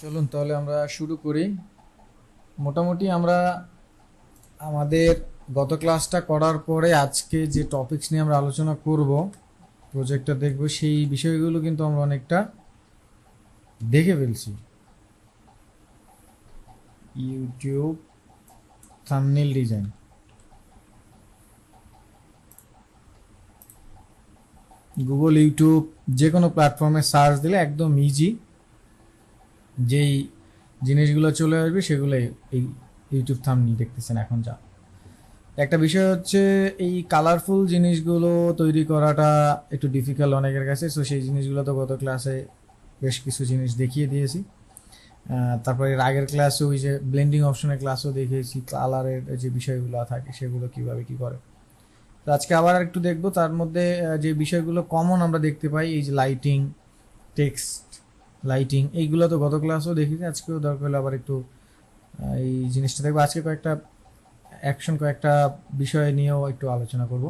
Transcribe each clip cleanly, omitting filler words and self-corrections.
চলুন তাহলে আমরা শুরু করি। মোটামুটি আমরা আমাদের গত ক্লাসটা করার পরে আজকে যে টপিকস নিয়ে আমরা আলোচনা করব, প্রজেক্টটা দেখব, সেই বিষয়গুলো কিন্তু আমরা অনেকটা দেখে ফেলছি। YouTube thumbnail design, Google, YouTube যে কোনো প্ল্যাটফর্মে সার্চ দিলে একদম ইজি যেই জিনিসগুলো চলে আসবে সেগুলোই এই ইউটিউব থাম্বনেল দেখতেছেন এখন। যা একটা বিষয় হচ্ছে, এই কালারফুল জিনিসগুলো তৈরি করাটা একটু ডিফিকাল্ট অনেকের কাছে। সো সেই জিনিসগুলো তো গত ক্লাসে বেশ কিছু জিনিস দেখিয়ে দিয়েছি। তারপরে এর আগের ক্লাসে ওই যে ব্লেন্ডিং অপশনের ক্লাসও দেখিয়েছি, কালারের যে বিষয়গুলো থাকে সেগুলো কিভাবে কি করে। তো আজকে আবার একটু দেখবো। তার মধ্যে যে বিষয়গুলো কমন আমরা দেখতে পাই, এই যে লাইটিং, টেক্সট, লাইটিং, এইগুলো তো গত ক্লাসও দেখেছি। আজকেও দরকার হলে আবার একটু এই জিনিসটা দেখবো। আজকে কয়েকটা বিষয় নিয়েও একটু আলোচনা করব।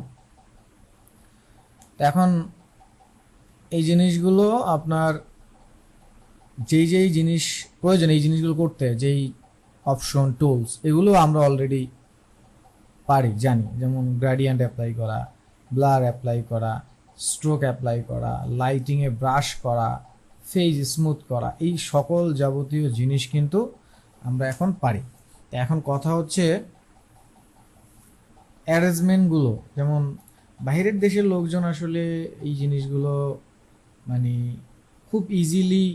এখন এই জিনিসগুলো আপনার যেই জিনিস প্রয়োজন, এই জিনিসগুলো করতে যেই অপশন, টুলস, এগুলো আমরা অলরেডি পারি, জানি। যেমন গ্রেডিয়েন্ট অ্যাপ্লাই করা, ব্লার অ্যাপ্লাই করা, স্ট্রোক অ্যাপ্লাই করা, লাইটিংয়ে ব্রাশ করা, ফেজ স্মুথ করা, এই সকল যাবতীয় জিনিস কিন্তু আমরা এখন পারি। এখন কথা হচ্ছে অ্যারেঞ্জমেন্টগুলো। যেমন বাইরের দেশের লোকজন আসলে এই জিনিসগুলো মানে খুব ইজিলি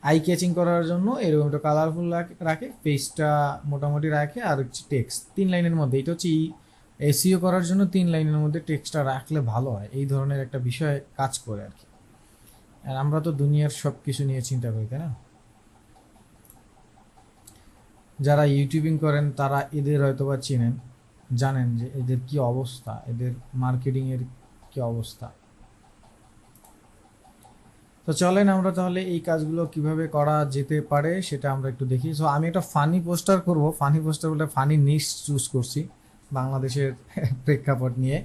আই ক্যাচিং করার জন্য এরকম একটা কালারফুল রাখে, ফেসটা মোটামুটি রাখে, আর হচ্ছে টেক্সট 3 লাইনের মধ্যে। এটা হচ্ছে এসইও করার জন্য 3 লাইনের মধ্যে টেক্সটটা রাখলে ভালো হয়, এই ধরনের একটা বিষয় কাজ করে আর কি। আর আমরা তো দুনিয়ার সব কিছু নিয়ে চিন্তা করি, তাই না? যারা ইউটিউবিং করেন তারা এদের হয়তো বা চিনেন, জানেন যে এদের কি অবস্থা, এদের মার্কেটিংয়ের কি অবস্থা। তো চলেন আমরা তাহলে এই কাজগুলো কিভাবে করা যেতে পারে সেটা আমরা একটু দেখি। সো আমি একটা ফানি পোস্টার করব। ফানি পোস্টার বলে ফানি নিশ চুজ করছি বাংলাদেশের প্রেক্ষাপট নিয়ে।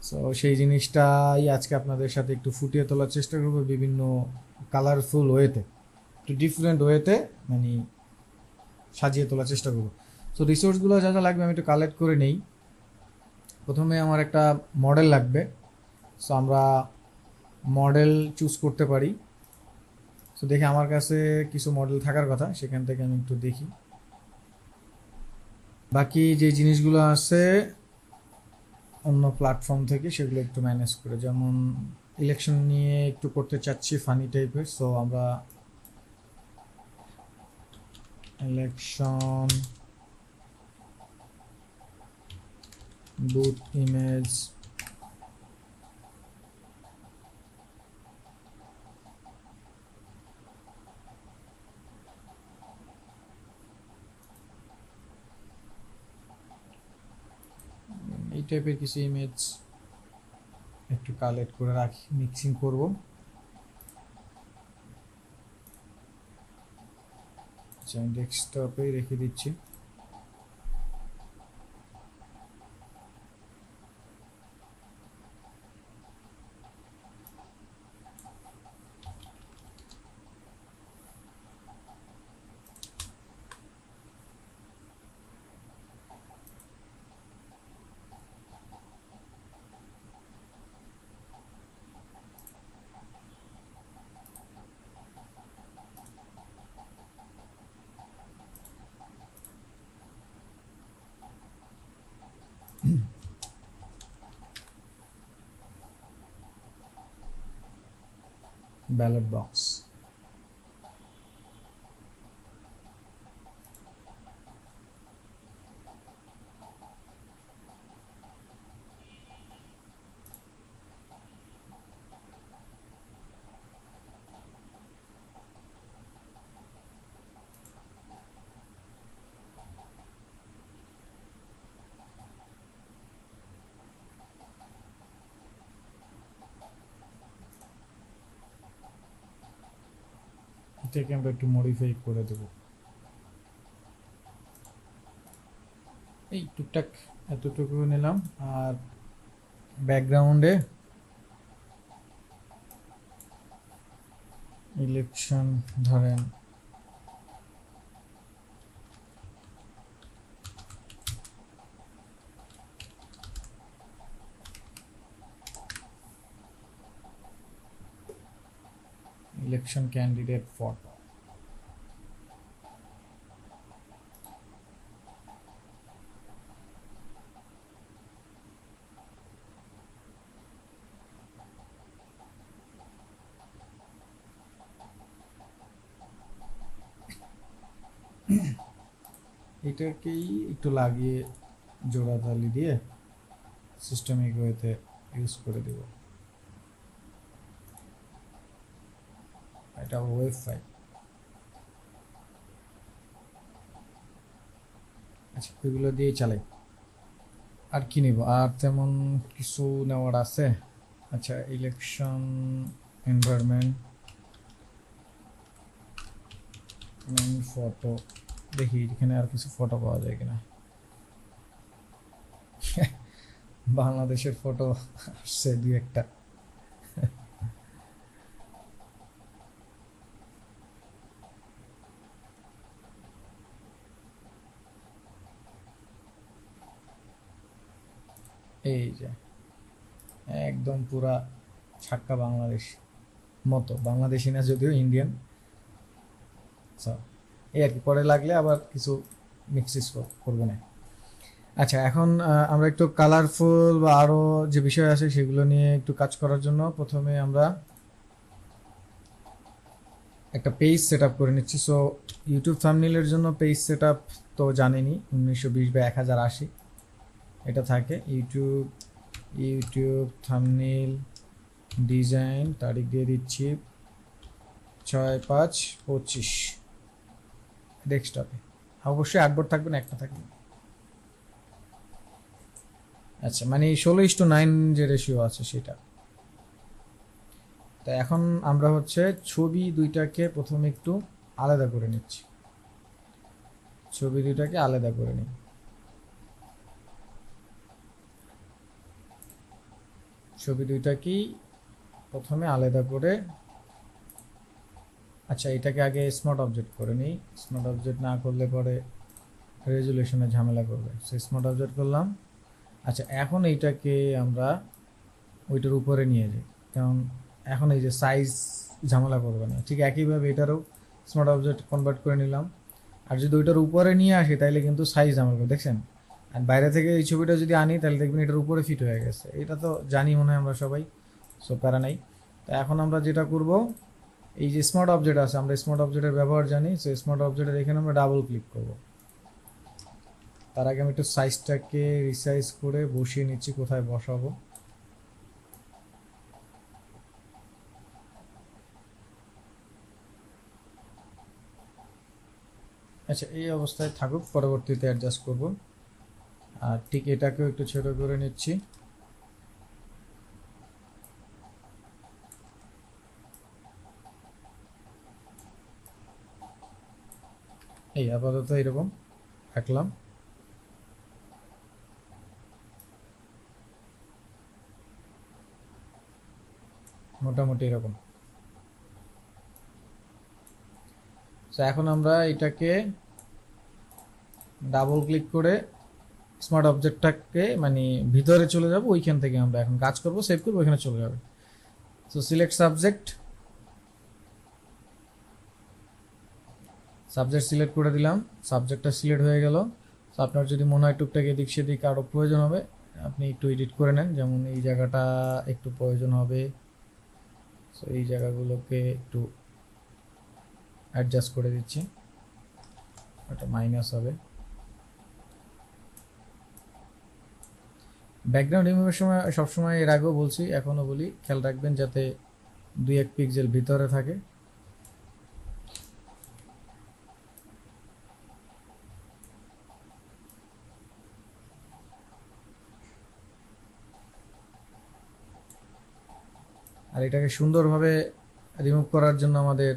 সো সেই জিনিসটাই আজকে আপনাদের সাথে একটু ফুটিয়ে তোলার চেষ্টা করব বিভিন্ন কালারফুল ওয়েতে, একটু ডিফারেন্ট ওয়েতে, মানে সাজিয়ে তোলার চেষ্টা করব। সো রিসোর্সগুলো যা যা লাগবে আমি একটু কালেক্ট করে নেই। প্রথমে আমার একটা মডেল লাগবে। সো আমরা মডেল চুজ করতে পারি। তো দেখি আমার কাছে কিছু মডেল থাকার কথা, সেখান থেকে আমি একটু দেখি। বাকি যে জিনিসগুলো আছে অন্য প্ল্যাটফর্ম থেকে সেগুলো একটু ম্যানেজ করে, যেমন ইলেকশন নিয়ে একটু করতে চাচ্ছি ফানি টাইপের। সো আমরা ইলেকশন বুথ ইমেজ, এই টাইপের কিছু ইমেজ একটু কালেক্ট করে রাখি, মিক্সিং করব। আচ্ছা, আমি ডেস্কটপেই রেখে দিচ্ছি। ব্যালট বক্স, এটাকে আমরা একটু মডিফাই করে দেবো। এই টুকটাক এতটুকু নিলাম। আর ব্যাকগ্রাউন্ডে ইলেকশন ধরেন ইলেকশন ক্যান্ডিডেট ফটো, এটাকেই একটু লাগিয়ে জোড়াতালি দিয়ে সিস্টেমিক ওয়েতে ইউজ করে দেব। এটা ওয়েব ফাইল। আচ্ছা, এগুলো দিয়ে চালাই। আর কি নিব? আর তেমন কিছু নেওয়ার আছে? আচ্ছা, ইলেকশন এনভায়রনমেন্ট মেইন ফটো, দেখি এখানে আর কিছু ফটো পাওয়া যায় কিনা। বাংলাদেশের ফটো আসছে দুই একটা। এই যে একদম পুরা ছাক্কা বাংলাদেশ মতো, বাংলাদেশি না যদিও, ইন্ডিয়ান। এই আর কি, পরে লাগলে আবার কিছু মিক্সিস করবো না। আচ্ছা, এখন আমরা একটু কালারফুল বা আরো যে বিষয় আছে সেগুলো নিয়ে একটু কাজ করার জন্য প্রথমে আমরা একটা পেজ সেট আপ করে নিচ্ছি। সো ইউটিউব থাম্বনেইলের জন্য পেজ সেট আপ তো জানেনই, 1920 বা 1080 এটা থাকে। ইউটিউব থাম্বনেইল ডিজাইন, তারিখ দিয়ে দিচ্ছি 6/5/25। ডেস্কটপে অবশ্যই আর্টবোর্ড থাকবে না, একটা থাকবে। আচ্ছা, মানে 16:9 যে রেশিও আছে সেটা। তো এখন আমরা হচ্ছে ছবি দুইটাকে প্রথমে একটু আলাদা করে নিচ্ছি। ছবি দুইটাকে আলাদা করে নিই। ছবি দুইটাকেই প্রথমে আলাদা করে, আচ্ছা এটাকে আগে স্মার্ট অবজেক্ট করে নিই। স্মার্ট অবজেক্ট না করলে পরে রেজুলেশনে ঝামেলা করবে। সো স্মার্ট অবজেক্ট করলাম। আচ্ছা, এখন এইটাকে আমরা ওইটার উপরে নিয়ে যাই, কারণ এখন এই যে সাইজ ঝামেলা করবে না। ঠিক একইভাবে এটারও স্মার্ট অবজেক্ট কনভার্ট করে নিলাম। আর যদি ওইটার উপরে নিয়ে আসি তাহলে কিন্তু সাইজ ঝামেলা করবে, দেখছেন। আর বাইরে থেকে এই ছবিটা যদি আনি তাহলে দেখবেন এটার উপরে ফিট হয়ে গেছে। এটা তো জানি মনে হয় আমরা সবাই, সো প্যারা নাই। তো এখন আমরা যেটা করব, এই যে স্মার্ট অবজেক্ট আছে, আমরা স্মার্ট অবজেক্টের ব্যবহার জানি। সো স্মার্ট অবজেক্টের এখানে আমরা ডাবল ক্লিক করব। তার আগে আমি একটু সাইজটাকে রিসাইজ করে বসিয়ে নিচ্ছি কোথায় বসাবো। আচ্ছা, এই অবস্থায় থাকুক, পরবর্তীতে অ্যাডজাস্ট করব। আর ঠিক এটাকেও একটু ছোট করে নিচ্ছি। এই আপাতত এরকম রাখলাম। মোটামুটি এরকম। তো এখন আমরা এটাকে ডাবল ক্লিক করে স্মার্ট অবজেক্টটাকে মানে ভিতরে চলে যাব। ওইখান থেকে আমরা এখন কাজ করব, সেভ করবো, ওইখানে চলে যাবে। So select subject, subject select করে দিলাম। সাবজেক্টটা সিলেক্ট হয়ে গেল। তো আপনার যদি মনে হয় টুকটাক এদিক সেদিক আরও প্রয়োজন হবে, আপনি একটু এডিট করে নেন। যেমন এই জায়গাটা একটু প্রয়োজন হবে, সো এই জায়গাগুলোকে একটু অ্যাডজাস্ট করে দিচ্ছি, ওটা মাইনাস হবে। ব্যাকগ্রাউন্ড রিমুভের সময় সবসময়, এর আগেও বলছি এখনও বলি, খেয়াল রাখবেন যাতে 2-1 পিক্সেল ভিতরে থাকে। আর এটাকে সুন্দরভাবে রিমুভ করার জন্য আমাদের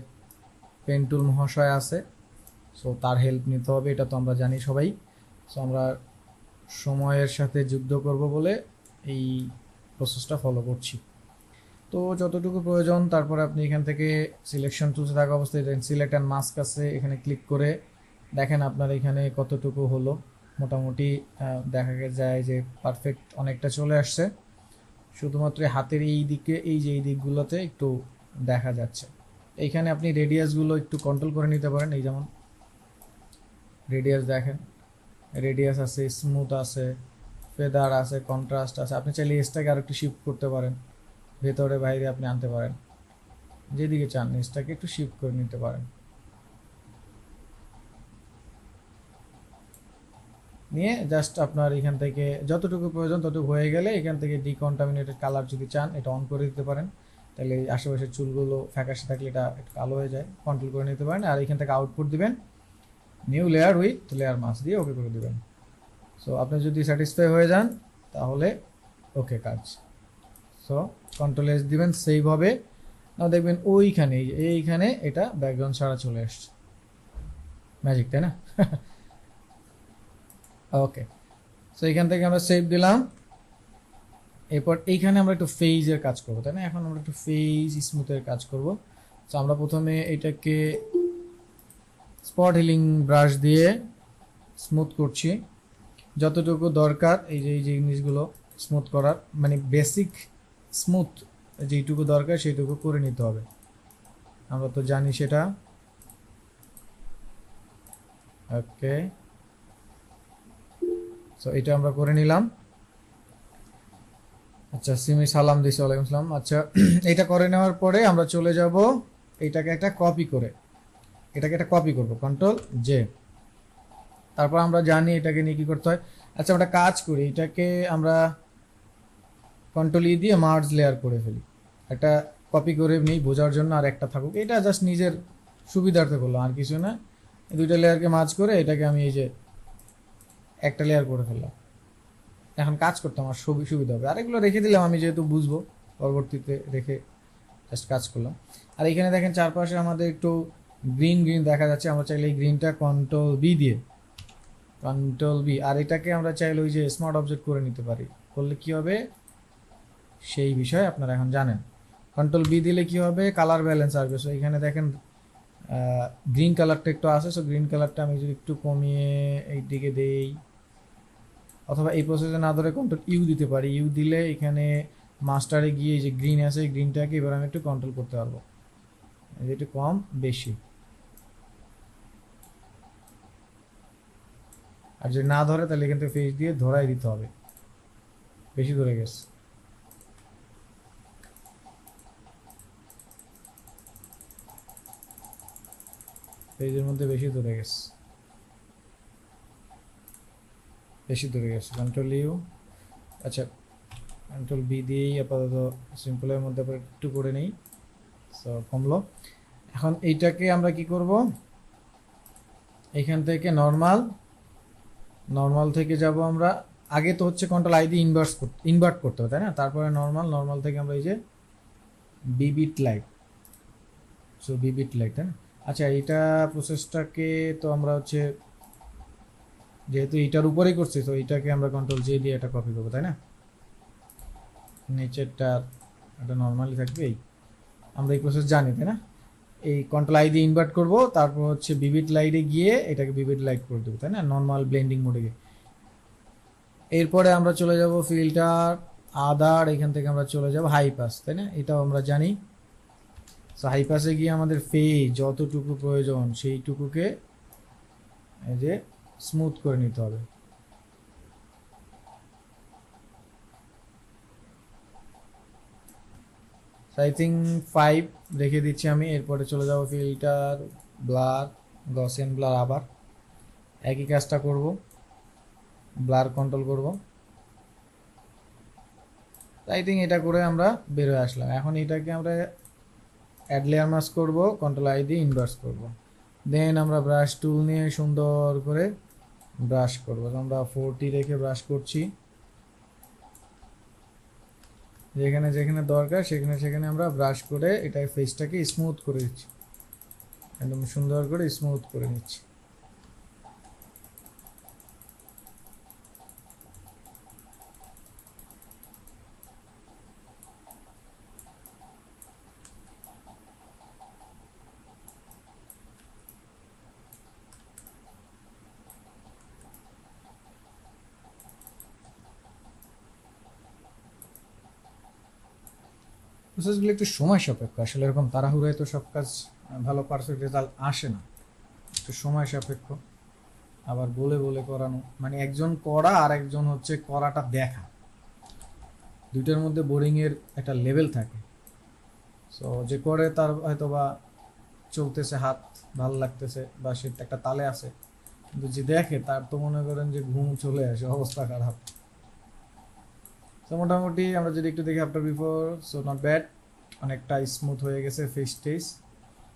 পেন টুল মহাশয় আছে, সো তার হেল্প নিতে হবে, এটা তো আমরা জানি সবাই। সো আমরা সময়ের সাথে যুদ্ধ করব বলে এই প্রসেসটা ফলো করছি। তো তো যতটুকু প্রয়োজন তারপরে আপনি এখান থেকে সিলেকশন টুলসে থাকা অবস্থায় সিলেক্ট অ্যান্ড মাস্ক আছে, এখানে ক্লিক করে দেখেন আপনার এখানে কতটুকু হলো। মোটামুটি দেখা যায় যে পারফেক্ট অনেকটা চলে আসছে। শুধুমাত্র হাতের এই দিকে এই যে এই দিকগুলোতে একটু দেখা যাচ্ছে। এইখানে আপনি রেডিয়াসগুলো একটু কন্ট্রোল করে নিতে পারেন। এই যেমন রেডিয়াস দেখেন, রেডিয়াস আছে, স্মুথ আছে, ফেদার আছে, কন্ট্রাস্ট আছে। আপনি চাইলে এসটাকে আর একটু শিফট করতে পারেন, ভেতরে বাইরে আপনি আনতে পারেন, যেদিকে চান এসটাকে একটু শিফট করে নিতে পারেন। নিয়ে জাস্ট আপনার এখান থেকে যতটুকু প্রয়োজন ততটুকু হয়ে গেলে এখান থেকে ডিকন্টামিনেটেড কালার যদি চান এটা অন করে দিতে পারেন। তাহলে আশেপাশের চুলগুলো ফ্যাকাশে থাকলে এটা একটু কালো হয়ে যায়, কন্ট্রোল করে নিতে পারেন। আর এখান থেকে আউটপুট দিবেন new layer with layer mask দিয়ে ওকে করে দিবেন। সো আপনি যদি স্যাটিসফাই হয়ে যান তাহলে ওকে কাজ। সো কন্ট্রোল এস দিবেন, সেভ হবে। না দেখবেন ওইখানে এইখানে এটা ব্যাকগ্রাউন্ড ছাড়া চলে আসছে। ম্যাজিক, তাই না? ওকে, সো এখান থেকে আমরা সেভ দিলাম। এরপর এইখানে আমরা একটু ফেজের কাজ করবো, তাই না? এখন আমরা একটু ফেজ স্মুথের কাজ করব। তো আমরা প্রথমে এটাকে স্পট হিলিং ব্রাশ দিয়ে স্মুথ করছি যতটুকু দরকার। এই যে জিনিসগুলো স্মুথ করার মানে বেসিক স্মুথ যেইটুকু দরকার সেইটুকু করে নিতে হবে, আমরা তো জানি সেটা। ওকে, সো এটা আমরা করে নিলাম। আচ্ছা, সিমি সালাম দিছি, ওয়ালাইকুম সালাম। আচ্ছা, এটা করে নেওয়ার পরে আমরা চলে যাব এটাকে একটা কপি করে, এটাকে একটা কপি করব, কন্ট্রোল জে। তারপর আমরা জানি এটাকে নিয়ে কী করতে হয়। আচ্ছা, আমরা কাজ করি, এটাকে আমরা কন্ট্রোল ই দিয়ে মার্জ লেয়ার করে ফেলি। একটা কপি করে নিই বোঝার জন্য, আর একটা থাকুক, এটা জাস্ট নিজের সুবিধার্থে করলাম, আর কিছু না। এই দুইটা লেয়ারকে মার্জ করে এটাকে আমি এই যে একটা লেয়ার করে ফেললাম। এখন কাজ করতে আমার সুবিধা হবে। আর এগুলো রেখে দিলাম আমি, যেহেতু বুঝবো পরবর্তীতে, রেখে জাস্ট কাজ করলাম। আর এখানে দেখেন চারপাশে আমাদের একটু গ্রিন গ্রিন দেখা যাচ্ছে। আমরা চাইলে এই গ্রিনটা কন্ট্রোল বি দিয়ে, কন্ট্রোল বি, আর এটাকে আমরা চাইলে ওই যে স্মার্ট অবজেক্ট করে নিতে পারি। করলে কি হবে সেই বিষয়ে আপনারা এখন জানেন। কন্ট্রোল বি দিলে কি হবে, কালার ব্যালেন্স আসবে। সো এখানে দেখেন গ্রিন কালারটা একটু আছে। সো গ্রিন কালারটা আমি যদি একটু কমিয়ে এই দিকে দেই, অথবা এই প্রসেসে না ধরে কন্ট্রোল ইউ দিতে পারি। ইউ দিলে এখানে মাস্টারে গিয়ে যে গ্রিন আছে এই গ্রিনটাকে এবার আমি একটু কন্ট্রোল করতে পারবো, একটু কম বেশি। আর যদি না ধরে তাহলে এখান থেকে ফেস দিয়ে ধরাই দিতে হবে, বেশি ধরে গেছে, পেজের মধ্যে বেশি ধরে গেছে, বেশি ধরে গেছে। কন্ট্রোল ইউ, আচ্ছা কন্ট্রোল বি দিয়েই আপাতত সিম্পলের মধ্যে আবার একটু করে নেই। সো কমলো। এখন এইটাকে আমরা কি করব, এইখান থেকে নর্মাল, নর্মাল থেকে যাব আমরা, আগে তো হচ্ছে কন্ট্রোল আই দিয়ে ইনভার্ট করতে হবে, তাই না? তারপরে নর্মাল, নর্মাল থেকে আমরা এই যে বিবিট লাইট, সো বিবিট লাইট, তাই না? আচ্ছা, এইটা প্রসেসটাকে তো আমরা হচ্ছে যেহেতু এইটার উপরেই করছি, তো এইটাকে আমরা কন্ট্রোল জে দিয়ে এটা কপি করবো, তাই না? নিচেরটা এটা নর্মালি থাকবে। এই আমরা এই প্রসেস জানি, তাই না? এই কন্ট্রোল আই দিয়ে ইনভার্ট করবো, তারপর হচ্ছে বিবিট লাইটে গিয়ে এটাকে বিবিট লাইট করে দেবো, তাই না? নর্মাল ব্লেন্ডিং মোডে গিয়ে এরপরে আমরা চলে যাব ফিল্টার, আদার, এখান থেকে আমরা চলে যাব হাই পাস, তাই না? এটাও আমরা জানি। সো হাই পাসে গিয়ে আমাদের ফেজ যতটুকু প্রয়োজন সেইটুকুকে এই যে স্মুথ করে নিতে হবে। আই থিঙ্ক 5 রেখে দিচ্ছি আমি। এরপরে চলে যাব ফিল্টার, ব্লার, গসিয়ান ব্লার, আবার একই কাজটা করব, ব্লার কন্ট্রোল করব। আই থিঙ্ক এটা করে আমরা বের হয়ে আসলাম। এখন এটাকে আমরা অ্যাড লেয়ার মাস্ক করব, কন্ট্রোল আই দিয়ে ইনভার্স করব। দেন আমরা ব্রাশ টুল নিয়ে সুন্দর করে ব্রাশ করব। আমরা 40 রেখে ব্রাশ করছি, যেখানে যেখানে দরকার সেখানে সেখানে আমরা ব্রাশ করে এটা ফেসটাকে স্মুথ করে দিচ্ছি, একদম সুন্দর করে স্মুথ করে নিচ্ছি। প্রসেসগুলো একটু সময় সাপেক্ষ, আসলে এরকম তাড়াহুড়োয় তো সব কাজ ভালো পারফেক্ট রেজাল্ট আসে না, একটু সময় সাপেক্ষ। আবার বলে বলে করানো, মানে একজন করা আর একজন হচ্ছে করাটা দেখা, দুইটার মধ্যে বোরিংয়ের একটা লেভেল থাকে। সো যে করে তার হয়তো বা চলতেছে, হাত ভালো লাগতেছে বা সে একটা তালে আছে, কিন্তু যে দেখে তার তো মনে করেন যে ঘুম চলে আসে, অবস্থা খারাপ। তো মোটামুটি আমরা যদি একটু দেখি after before, so not bad, অনেকটা স্মুথ হয়ে গেছে ফেস টেস।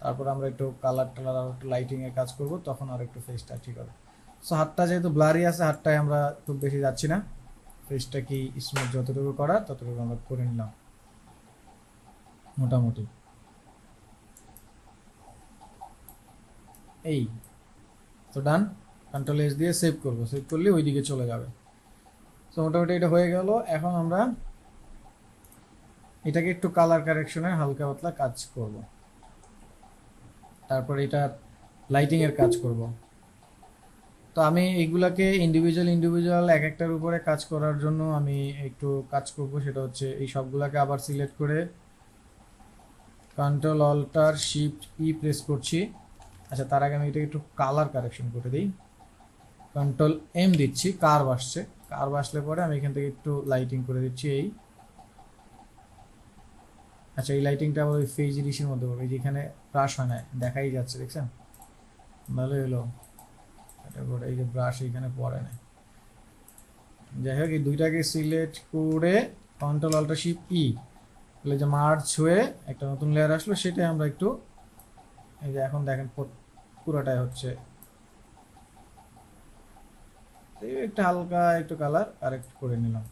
তারপর আমরা একটু কালার টালার আর একটু লাইটিংয়ের কাজ করব, তখন আর একটু ফেসটা ঠিক হবে। সো হাতটা যেহেতু ব্লারি আছে, হাতটায় আমরা খুব বেশি যাচ্ছি না, ফেসটা কি স্মুথ যতটুকু করা ততটুকু আমরা করে নিলাম মোটামুটি। এই তো ডান, কন্ট্রোল এস দিয়ে সেভ করব, সেভ করলে ওই দিকে চলে যাবে। তো মোটামুটি এটা হয়ে গেল। এখন আমরা এটাকে একটু কালার কারেকশনের হালকা পাতলা কাজ করব, তারপর এটা লাইটিং এর কাজ করব। তো আমি এইগুলাকে ইন্ডিভিজুয়াল ইন্ডিভিজুয়াল এক একটার উপরে কাজ করার জন্য আমি একটু কাজ করব, সেটা হচ্ছে এই সবগুলাকে আবার সিলেক্ট করে control alter shift E press করছি। আচ্ছা, তার আগে আমি এটা একটু কালার কারেকশন করে দিই। কন্ট্রোল এম দিচ্ছি, কার্ভ আসছে, কার্ভ আসলে পরে আমি এখান থেকে একটু লাইটিং করে দিচ্ছি এই। আচ্ছা, এই লাইটিংটা আবার ওই ফেজ রিসের মধ্যে করবো, এই যেখানে ব্রাশ হয় না দেখাই যাচ্ছে, দেখছেন? ভালোই হলো। এটা করে এই যে ব্রাশ এইখানে পড়ে না। যাই হোক, এই দুইটাকে সিলেক্ট করে কন্ট্রোল অল্টার শিফট ই, তাহলে যে মার্চ হয়ে একটা নতুন লেয়ার আসলো, সেটাই আমরা একটু এই যে এখন দেখেন পুরোটাই হচ্ছে। এই একটা হালকা একটু কালার কারেক্ট করে নিলাম,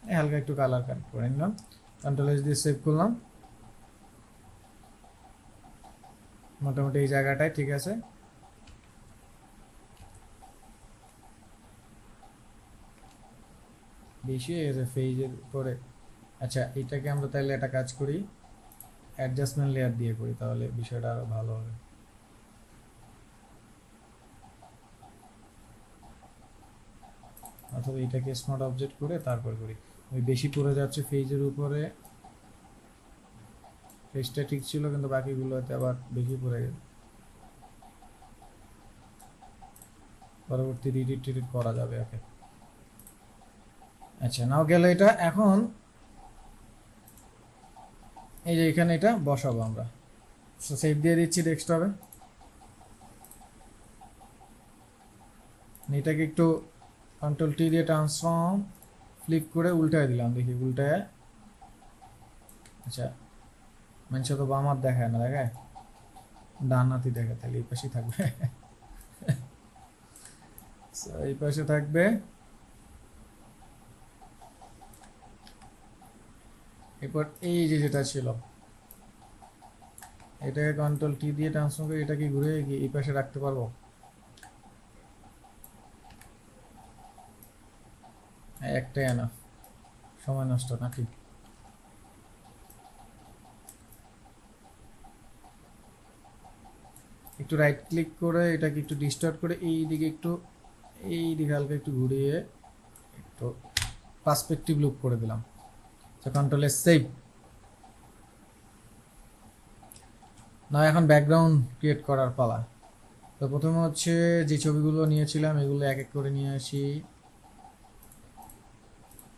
এই হালকা একটু কালার কারেক্ট করে নিলাম, কন্ট্রোল এস দিয়ে সেভ করলাম। মোটামুটি এই জায়গাটায় ঠিক আছে। বেশি হয়ে গেছে ফেজের উপরে। আচ্ছা, এটাকে আমরা তাহলে একটা কাজ করি, অ্যাডজাস্টমেন্ট লেয়ার দিয়ে করি, তাহলে বিষয়টা আরো ভালো হবে। অথবা এটাকে স্মার্ট অবজেক্ট করে তারপর করি। ওই বেশি পড়ে যাচ্ছে ফেজের উপরে, ফেজটা ঠিক ছিল কিন্তু বাকিগুলোতে আবার বেশি পড়ে গেছে, পরবর্তী রিডিট টিডিট করা যাবে। ওকে, আচ্ছা, নাও গেল এটা। এখন এই যে এখানে এটা বসাবো আমরা, সেভ দিয়ে দিচ্ছি ডেস্কটপে। এটাকে একটু কন্ট্রোল টি দিয়ে ট্রান্সফর্ম ফ্লিপ করে উল্টায় দিলাম, দেখি উল্টায়। আচ্ছা, মানুষ তো বাম হাত দেখায় না, দেখায় ডান হাতই দেখায়, তাহলে এই পাশেই থাকবে। So, এই পাশে থাকবে। এরপর এই যে যেটা ছিল, এটাকে কন্ট্রোল টি দিয়ে ট্রান্সফর্ম করে এটাকে ঘুরে গিয়ে এই পাশে রাখতে পারবো? হ্যাঁ, একটাই আনা, সময় নষ্ট নাকি? একটু রাইট ক্লিক করে এটাকে একটু ডিস্টার্ব করে এই দিকে একটু, এই দিকে হালকা একটু ঘুরিয়ে একটু পার্সপেক্টিভ লুক করে দিলাম। Control S save. না, এখন ব্যাকগ্রাউন্ড ক্রিয়েট করার পালা। তো প্রথমে হচ্ছে যে ছবিগুলো নিয়েছিলাম এগুলো এক এক করে নিয়ে আসি,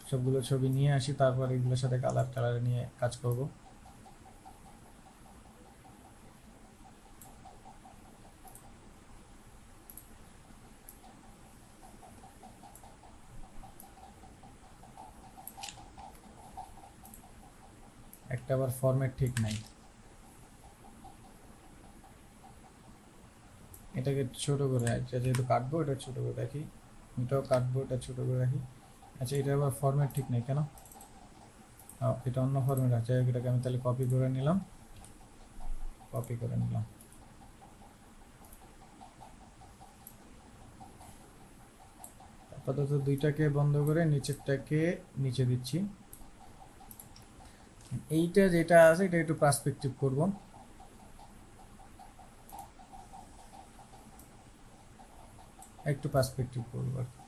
সবগুলো ছবি নিয়ে আসি, তারপর এগুলোর সাথে কালার টালার নিয়ে কাজ করব। একটা আবার ফরম্যাট ঠিক নাই, এটাকে ছোট করে, আচ্ছা যেহেতু কাটবো এটা ছোট করে রাখি, এটাও কাটবো এটা ছোট করে রাখি। আচ্ছা, এটা আবার ফরম্যাট ঠিক নাই কেন? এটা অন্য ফরম্যাট আছে, এটাকে আমি তাহলে কপি করে নিলাম, কপি করে নিলাম। আপাতত দুইটাকে বন্ধ করে নিচেরটাকে নিচে দিচ্ছি। এইটা যেটা আছে এটা একটু পার্সপেক্টিভ করব, একটু পার্সপেক্টিভ করব আর কি।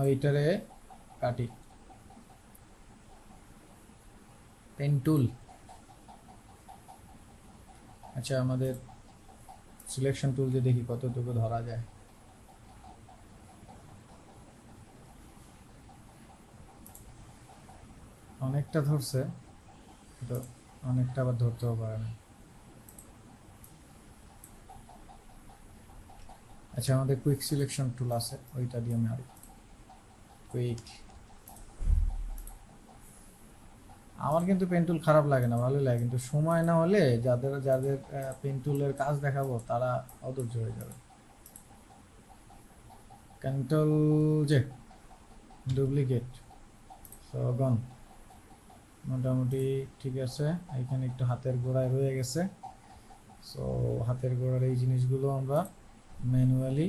নাও এইটারে কাটি, পেন টুল। আচ্ছা আমাদের সিলেকশন টুল দিয়ে দেখি কতটুকু ধরা যায়। অনেকটা ধরছে, তো অনেকটা আবার ধরতেও পারে না। আচ্ছা আমাদের কুইক সিলেকশন টুল আছে, ওইটা দিয়ে মারি। কুইক, আমার কিন্তু পেন টুল খারাপ লাগে না, ভালোই লাগে, কিন্তু সময় না হলে যাদের যাদের পেন টুলের কাজ দেখাবো তারা অধৈর্য হয়ে যাবে। কন্ট্রোল জে, ডুপ্লিকেট, গন। মোটামুটি ঠিক আছে, এখানে একটু হাতের গোড়ায় রয়ে গেছে। সো হাতের গোড়ার এই জিনিসগুলো আমরা ম্যানুয়ালি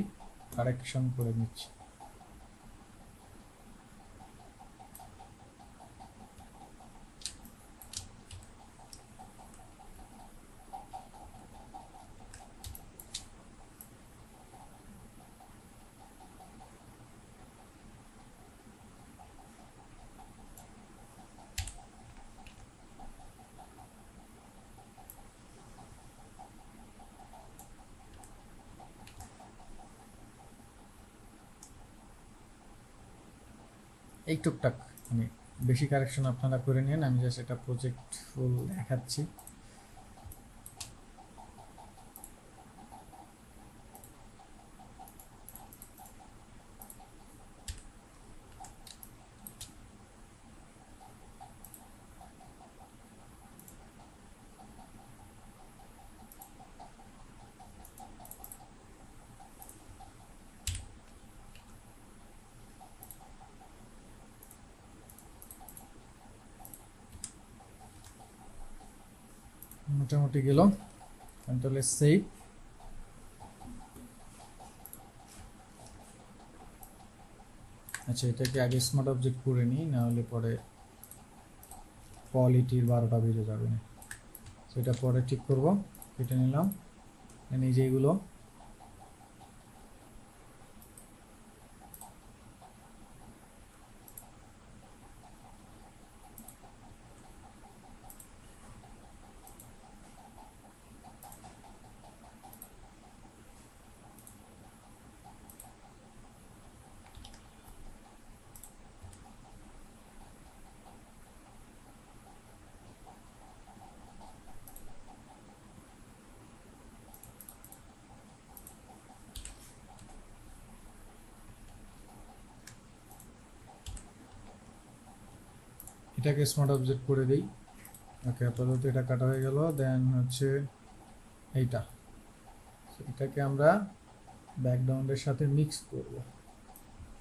কারেকশন করে নিচ্ছি। এই টুকটাক, মানে বেশি কারেকশন আপনারা করে নিন, আমি জাস্ট এটা প্রজেক্ট ফুল দেখাচ্ছি। মোটামুটি গেল, কন্ট্রোল সেভ। আচ্ছা এটাকে আগে স্মার্ট অবজেক্ট করে নিই, না হলে পরে কোয়ালিটির 12টা বেজে যাবে না। সেটা পরে ঠিক করব। কেটে নিলাম এই যেগুলো। এটাকে স্মার্ট অবজেক্ট করে দিই। ওকে, আপাতত এটা কাটা হয়ে গেল। দেন হচ্ছে এইটা, এটাকে আমরা ব্যাকগ্রাউন্ডের সাথে মিক্স করব।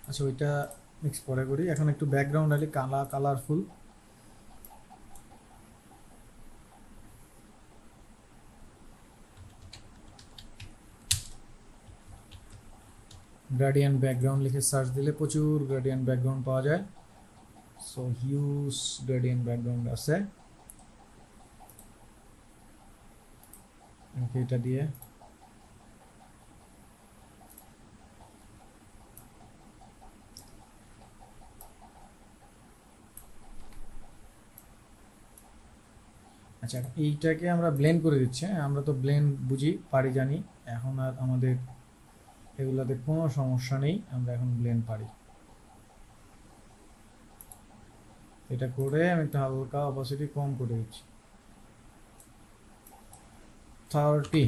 আচ্ছা ওইটা মিক্স পরে করি, এখন একটু ব্যাকগ্রাউন্ড আলি কালারফুল। গ্রেডিয়েন্ট ব্যাকগ্রাউন্ড লিখে সার্চ দিলে প্রচুর গ্রেডিয়েন্ট ব্যাকগ্রাউন্ড পাওয়া যায়। সো হিউজ গ্রেডিয়েন্ট ব্যাকগ্রাউন্ড আছে, এটা দিয়ে আচ্ছা এইটাকে আমরা ব্লেন্ড করে দিচ্ছি। আমরা তো ব্লেন্ড বুঝি, পারি, জানি। এখন আর আমাদের এগুলাতে কোনো সমস্যা নেই, আমরা এখন ব্লেন্ড পারি। এটা করে আমি একটা হালকা অপাসিটি কম করে দিচ্ছি, 30।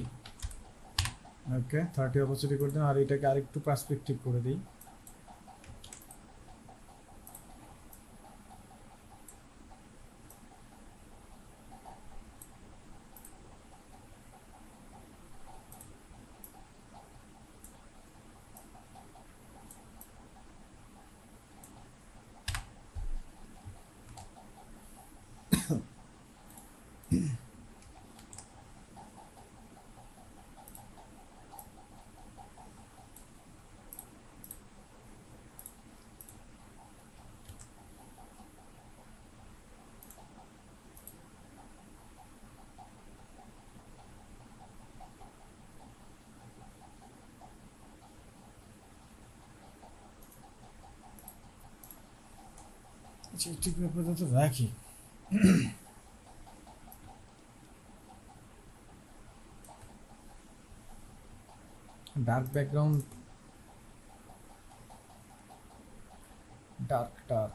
ওকে 30 অপাসিটি করে দিন। আর এটাকে আরেকটু পার্সপেক্টিভ করে দিই। আচ্ছা এটুকু আপাতত রাখি। Dark background, dark dark.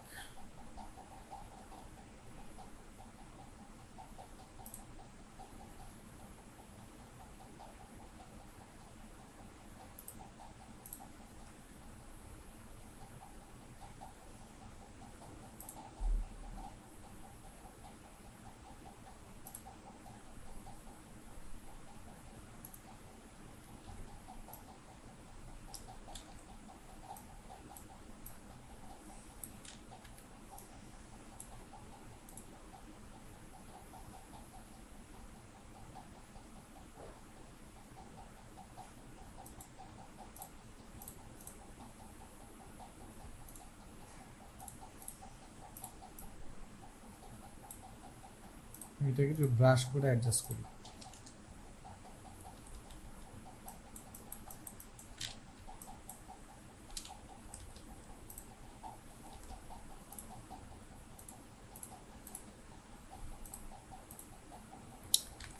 এটাকে একটু ব্রাশ করে অ্যাডজাস্ট করি।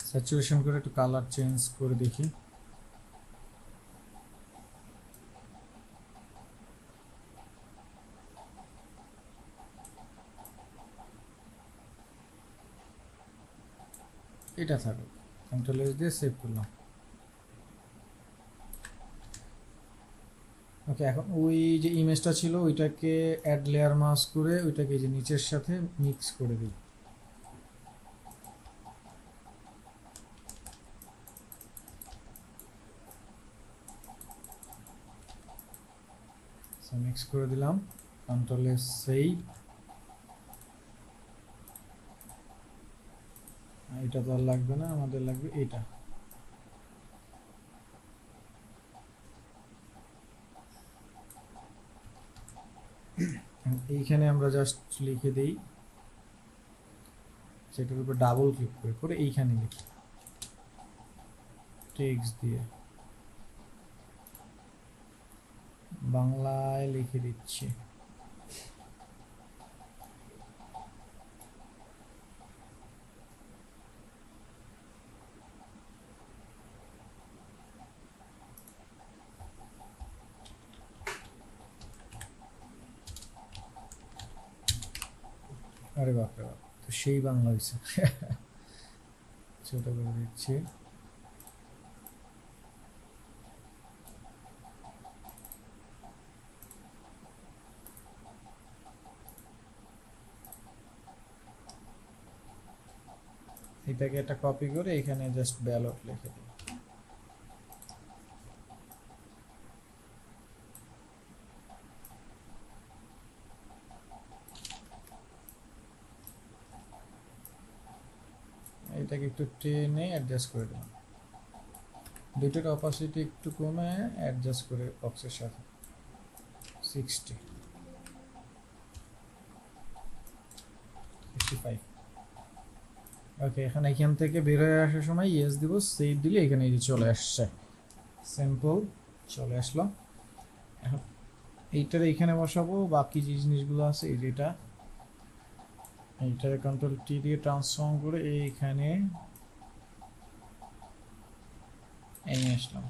স্যাচুরেশন করে একটু কালার চেঞ্জ করে দেখি। এটা থাকুক, কন্ট্রোল এস দিয়ে সেভ করলাম। ওকে, এখন ওই যে ইমেজটা ছিল ওইটাকে অ্যাড লেয়ার মাস্ক করে ওইটাকে যে নিচের সাথে মিক্স করে দিই। মিক্স করে দিলাম, কন্ট্রোল এস সেভ। এটা তো আর লাগবে না, আমাদের লাগবে এটা। এইখানে আমরা জাস্ট লিখে দেই, সেটার উপর ডাবল ক্লিক করে করে এইখানে লিখি টেক্সট দিয়ে, বাংলায় লিখে দিচ্ছি। আরে বাপরে বাপ, তো সেই বাংলা হয়েছে। ছোট করে দিচ্ছি। এটাকে একটা কপি করে এখানে জাস্ট ব্যালট লিখে দিই। এটাকে একটু টেনে অ্যাডজাস্ট করে দিলাম, দুটোর অপাসিটি একটু কমে অ্যাডজাস্ট করে বক্সের সাথে 60 65। ওকে, এখন এখান থেকে বের হয়ে আসার সময় ইয়েস দিব, সেভ দিলে এখানে এই যে চলে আসছে, সিম্পল চলে আসলো। এখন এইটার এখানে বসাবো, বাকি যে জিনিসগুলো আছে এই যেটা, এইটারে কন্ট্রোল টি দিয়ে ট্রান্সফর্ম করে এইখানে এনে আসলাম।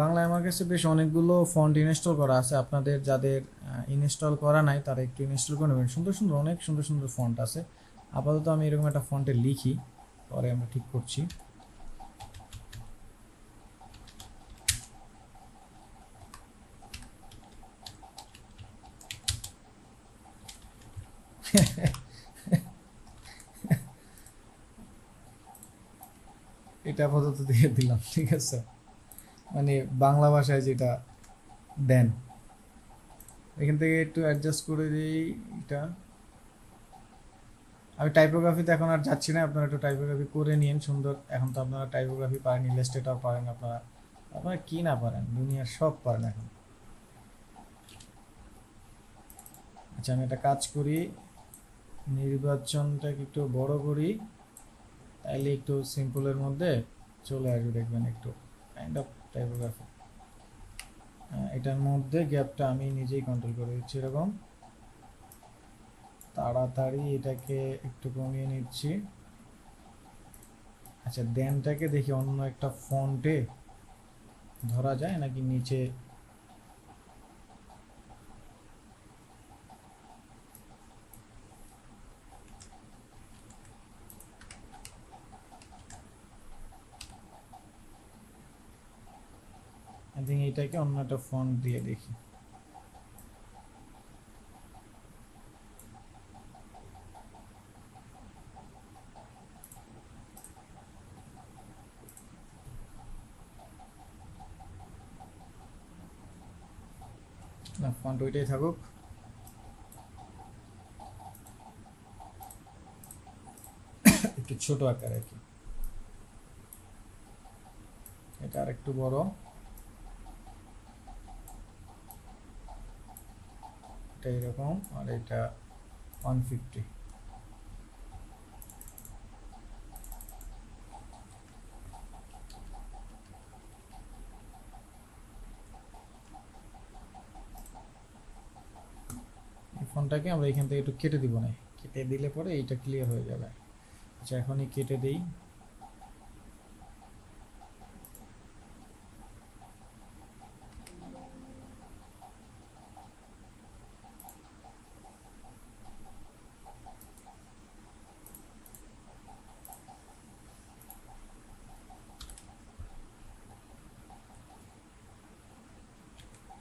বাংলায় আমার কাছে বেশ অনেকগুলো ফন্ট ইনস্টল করা আছে, আপনাদের যাদের ইনস্টল করা নাই তারা একটু ইনস্টল করে নেবেন। সুন্দর সুন্দর, অনেক সুন্দর সুন্দর ফন্ট আছে। আপাতত আমি এরকম একটা ফন্টে লিখি, পরে আমরা ঠিক করছি। এটা আপাতত দিয়ে দিলাম, ঠিক আছে, মানে বাংলা ভাষায় যেটা দেন। এখান থেকে একটু অ্যাডজাস্ট করে দিই এটা, আমি টাইপোগ্রাফিতে এখন আর যাচ্ছি না, আপনারা একটু টাইপোগ্রাফি করে নিন সুন্দর। এখন তো আপনারা টাইপোগ্রাফি পারেন, ইলাস্ট্রেটর পারেন, আপনারা আপনারা কি না পারেন, দুনিয়ার সব পারেন এখন। আচ্ছা আমি একটা কাজ করি, নির্বাচনটাকে একটু বড় করি, তাইলে একটু সিম্পলের মধ্যে চলে আসবে, দেখবেন একটু কাইন্ড অফ টাইপোগ্রাফি। এটার মধ্যে গ্যাপটা আমি নিজেই কন্ট্রোল করে দিচ্ছি এরকম তাড়াতাড়ি, এটাকে একটু কমিয়ে নিচ্ছি। আচ্ছা দেনটাকে দেখি অন্য একটা ফন্টে ধরা যায় নাকি নিচে। আই থিঙ্ক এইটাকে অন্য একটা ফন্ট দিয়ে দেখি। না ফন্ট ওইটাই থাকুক, একটু ছোট আকার আর কি। এটা আর একটু বড়, এটা এরকম, আর এটা 150। এই ফোনটাকে আমরা এখান থেকে একটু কেটে দিব, না কেটে দিলে পরে এইটা ক্লিয়ার হয়ে যাবে। আচ্ছা এখনই কেটে দেই।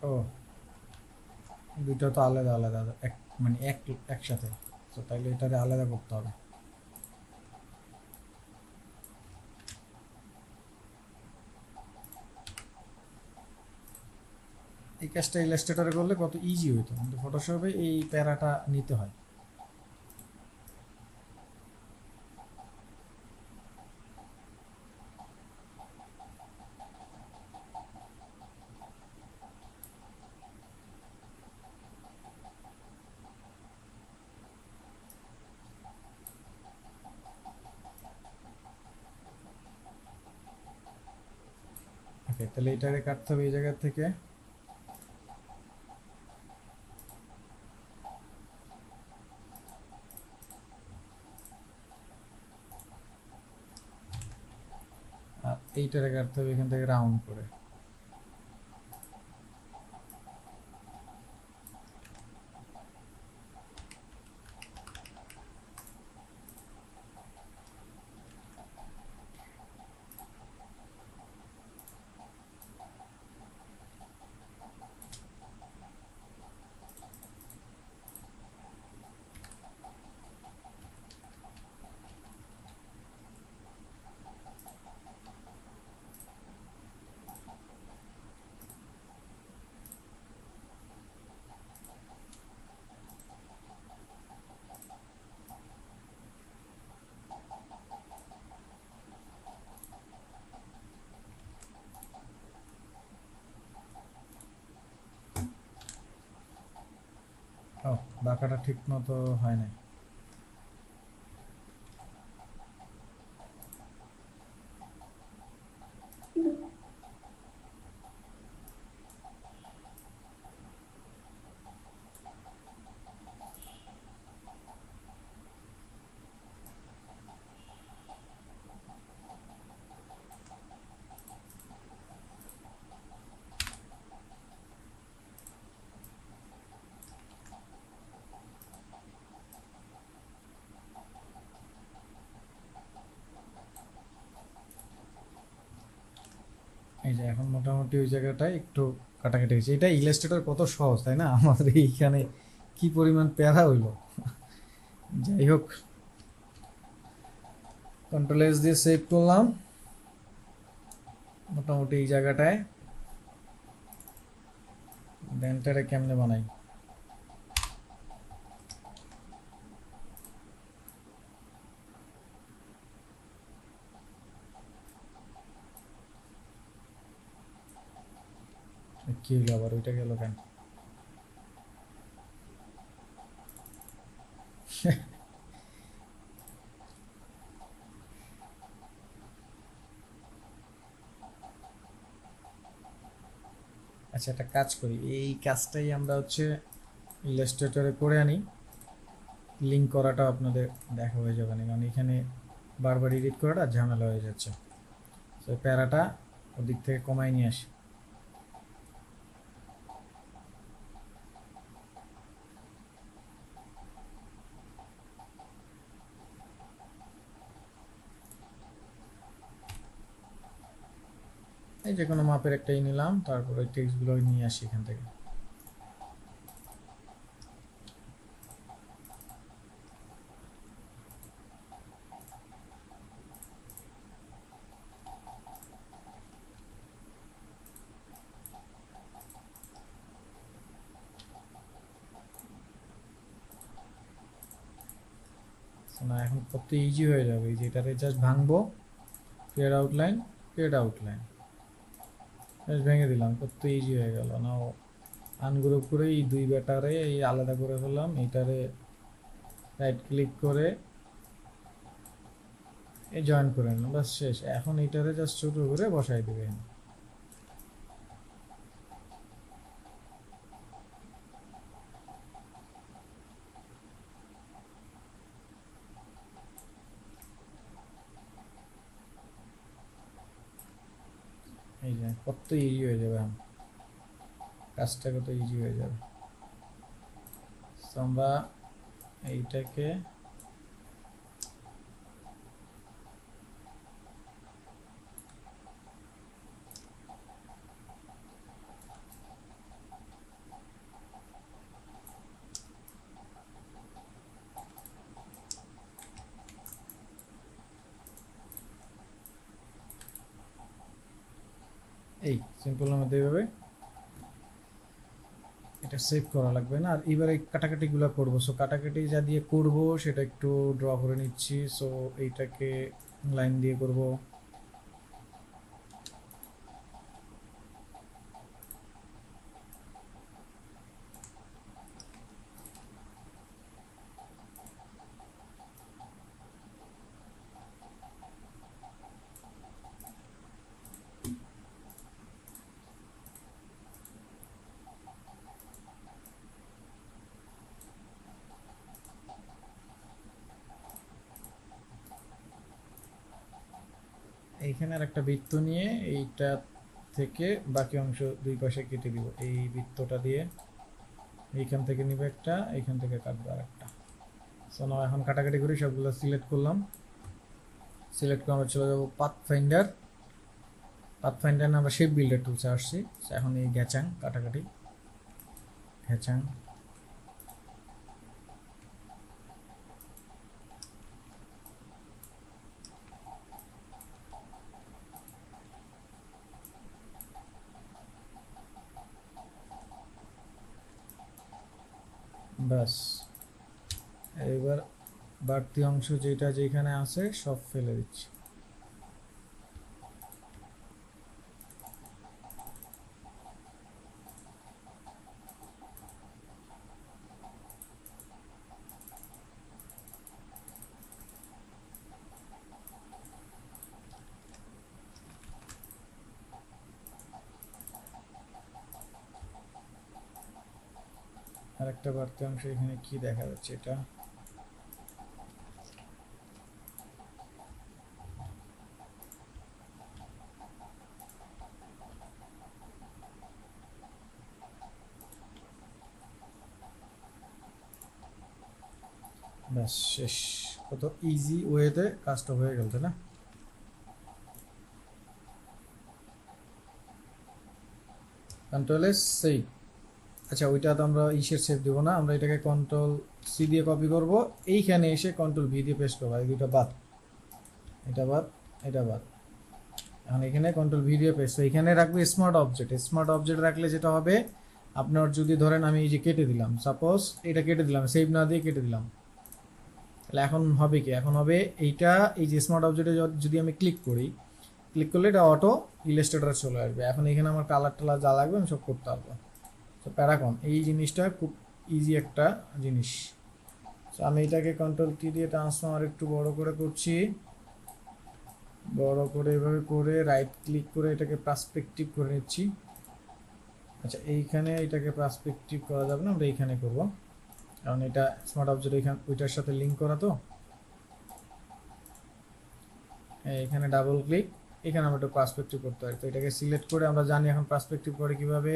ও দুইটা তো আলাদা আলাদা, এক মানে একসাথে, তো তাইলে এটারে আলাদা করতে হবে। এই কাজটা ইলাস্ট্রেটরে করলে কত ইজি হইতো, কিন্তু ফটোশপে এই প্যারাটা নিতে হয়। ওকে তাহলে এটারে কাটতে হবে এই জায়গা থেকে। আর এইটারে কাটতে হবে এখান থেকে রাউন্ড করে। ও বাঁকাটা ঠিক মতো হয় না। এই যে এখন মোটামুটি ওই জায়গাটায় একটু কাটাকাটি হয়েছে। এটা ইলাস্ট্রেটর কত সহজ তাই না, আমাদের এইখানে কি পরিমাণ প্যারা হইলো। যাই হোক, কন্ট্রোল এস দিয়ে সেভ করলাম মোটামুটি এই জায়গাটায়। ডেন্টারে কেমনে বানাই, কি হলো আবার, ওইটা গেল কেন? আচ্ছা, একটা কাজ করি, এই কাজটাই আমরা হচ্ছে ইলাস্ট্রেটরে করে আনি, লিঙ্ক করাটা আপনাদের দেখা হয়ে যাবে না, কারণ এখানে বারবার এডিট করাটা ঝামেলা হয়ে যাচ্ছে। তো প্যারাটা ওদিক থেকে কমাই নিয়ে আসি। এই যে কোনো মাপের একটাই নিলাম, তারপর ওই টেক্সটগুলো নিয়ে আসি এখান থেকে। না, এখন কত ইজি হয়ে যাবে, এই যে এটাতে জাস্ট ভাঙবো, create outline, create outline, just ভেঙে দিলাম, কত ইজি হয়ে গেল না। আনগ্রুপ করে এই দুই ব্যাটারে এই আলাদা করে ফেললাম, এইটারে রাইট ক্লিক করে এই জয়েন করে নিলাম, বাস শেষ। এখন এইটারে জাস্ট ছোট করে বসাই দেবেন। এই যে কত ইজি হয়ে যাবে, কাজটা কত ইজি হয়ে যাবে। তো আমরা এইটাকে এই সিম্পলের মধ্যে এইভাবে এটা সেভ করা লাগবে না। আর এবারে কাটাকাটিগুলো করবো, সো কাটাকাটি যা দিয়ে করব সেটা একটু ড্র করে নিচ্ছি। সো এইটাকে লাইন দিয়ে করব, এইখানে আর একটা বৃত্ত নিয়ে এইটা থেকে বাকি অংশ দুই পাশে কেটে দিব। এই বৃত্তটা দিয়ে এইখান থেকে নিবে একটা, এইখান থেকে কাটবো আর একটা। সো নাও এখন কাটাকাটি করি, সবগুলো সিলেক্ট করলাম। সিলেক্ট করে আমরা চলে যাবো পাথ ফাইন্ডার। পাথ ফাইন্ডার আমরা শেপ বিল্ডার টুলসে আসছি। এখন এই গ্যাচাং কাটাকাটি, গ্যাচাং ব্যাস। এবার বাড়তি অংশ যেটা যেখানে আছে সব ফেলে দিচ্ছি। আর একটা বাড়তি অংশ এখানে কি দেখা যাচ্ছে, এটা ব্যাস শেষ। কত ইজি ওয়েতে কাজটা হয়ে গেল, তাই না? কন্ট্রোল এস সেই, আচ্ছা ওইটা তো আমরা ইসের সেভ দেবো না, আমরা এটাকে কন্ট্রোল সি দিয়ে কপি করব, এইখানে এসে কন্ট্রোল ভি দিয়ে পেস্ট করবো। এই দুটো বাদ, এটা বাদ, এটা বাদ। এখন এখানে কন্ট্রোল ভি দিয়ে পেস্ট, এখানে রাখবে স্মার্ট অবজেক্ট। স্মার্ট অবজেক্ট রাখলে যেটা হবে, আপনার যদি ধরেন আমি এই যে কেটে দিলাম, সাপোজ এটা কেটে দিলাম, সেভ না দিয়ে কেটে দিলাম, তাহলে এখন হবে কি, এখন হবে এইটা, এই যে স্মার্ট অবজেক্টে যদি আমি ক্লিক করি, ক্লিক করলে এটা অটো ইলাস্ট্রেটরে চলে আসবে। এখন এখানে আমার কালার টালার যা লাগবে আমি সব করতে পারবো। তো প্যারাকন এই জিনিসটা খুব ইজি একটা জিনিস। তো আমি এটাকে কন্ট্রোল টি দিয়ে ট্রান্সফর্মার একটু বড় করে করছি, বড় করে এভাবে করে রাইট ক্লিক করে এটাকে পার্সপেক্টিভ করে নিচ্ছি। আচ্ছা এইখানে এটাকে পার্সপেক্টিভ করা যাবে না, আমরা এইখানে করব, কারণ এটা স্মার্ট অবজেক্ট এখানে ওইটার সাথে লিঙ্ক করা। তো এখানে ডাবল ক্লিক, এখানে আমরা একটু পার্সপেক্টিভ করতে পারি। তো এটাকে সিলেক্ট করে আমরা জানি এখন পার্সপেক্টিভ করে কিভাবে।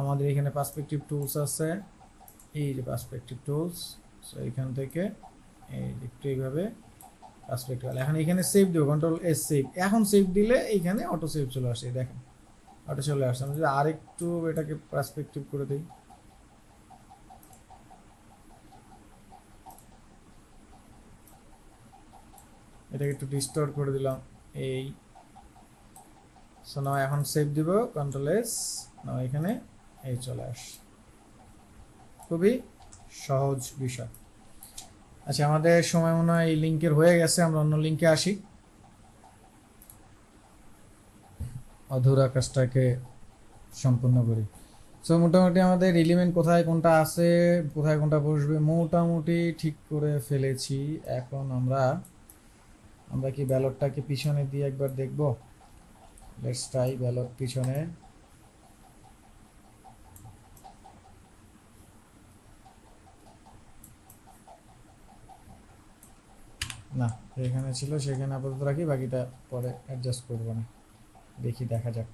আমাদের এখানে পার্সপেক্টিভ টুলস আছে, এই যে পার্সপেক্টিভ টুলস। সো এখান থেকে এই একটু এইভাবে পার্সপেক্টিভ। এখন এখানে সেভ দেবো, কন্ট্রোল এস সেভ। এখন সেভ দিলে এইখানে অটো সেভ চলে আসে, দেখেন অটো চলে আসছে। আমি যদি আরেকটু এটাকে পার্সপেক্টিভ করে দিই, এটাকে একটু ডিস্টর্ট করে দিলাম এই। সো নাও এখন সেভ দিব, কন্ট্রোল এস, নাও এখানে এই চলে আস। খুবই সহজ বিষয়। আচ্ছা আমাদের সময় মনে হয় এই লিঙ্কের হয়ে গেছে, আমরা অন্য লিঙ্কে আসি, অধুরা কাজটাকে সম্পূর্ণ করি। সো মোটামুটি আমাদের এলিমেন্ট কোথায় কোনটা আছে, কোথায় কোনটা বসবে মোটামুটি ঠিক করে ফেলেছি। এখন আমরা কি ব্যালটটাকে পিছনে দিয়ে একবার দেখব। লেটস ট্রাই ব্যালট পিছনে। না এখানে ছিল, সেখানে আপাতত রাখি, বাকিটা পরে অ্যাডজাস্ট করবো না, দেখি দেখা যাক।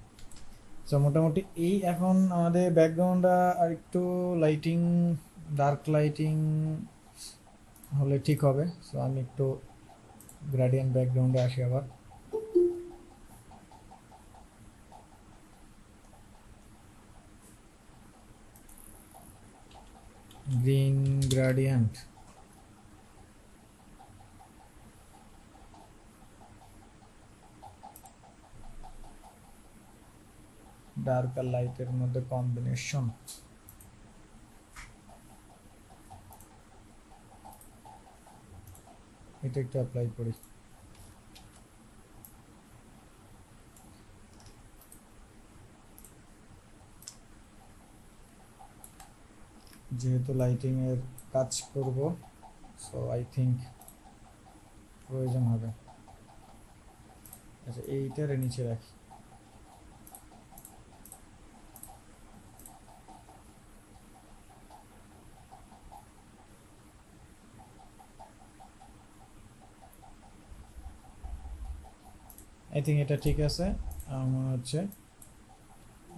সো মোটামুটি এই এখন আমাদের ব্যাকগ্রাউন্ডটা আর একটু লাইটিং, ডার্ক লাইটিং হলে ঠিক হবে। সো আমি একটু গ্রেডিয়েন্ট ব্যাকগ্রাউন্ডে আসি আবার। গ্রিন গ্রেডিয়েন্ট, ডার্ক আর লাইটের মধ্যে কম্বিনেশন। এটা একটু অ্যাপ্লাই করি। যেহেতু লাইটিং এর কাজ করব, সো আই থিঙ্ক প্রয়োজন হবে। আচ্ছা এইটার নিচে রাখি। আই থিঙ্ক এটা ঠিক আছে। আমার মনে হচ্ছে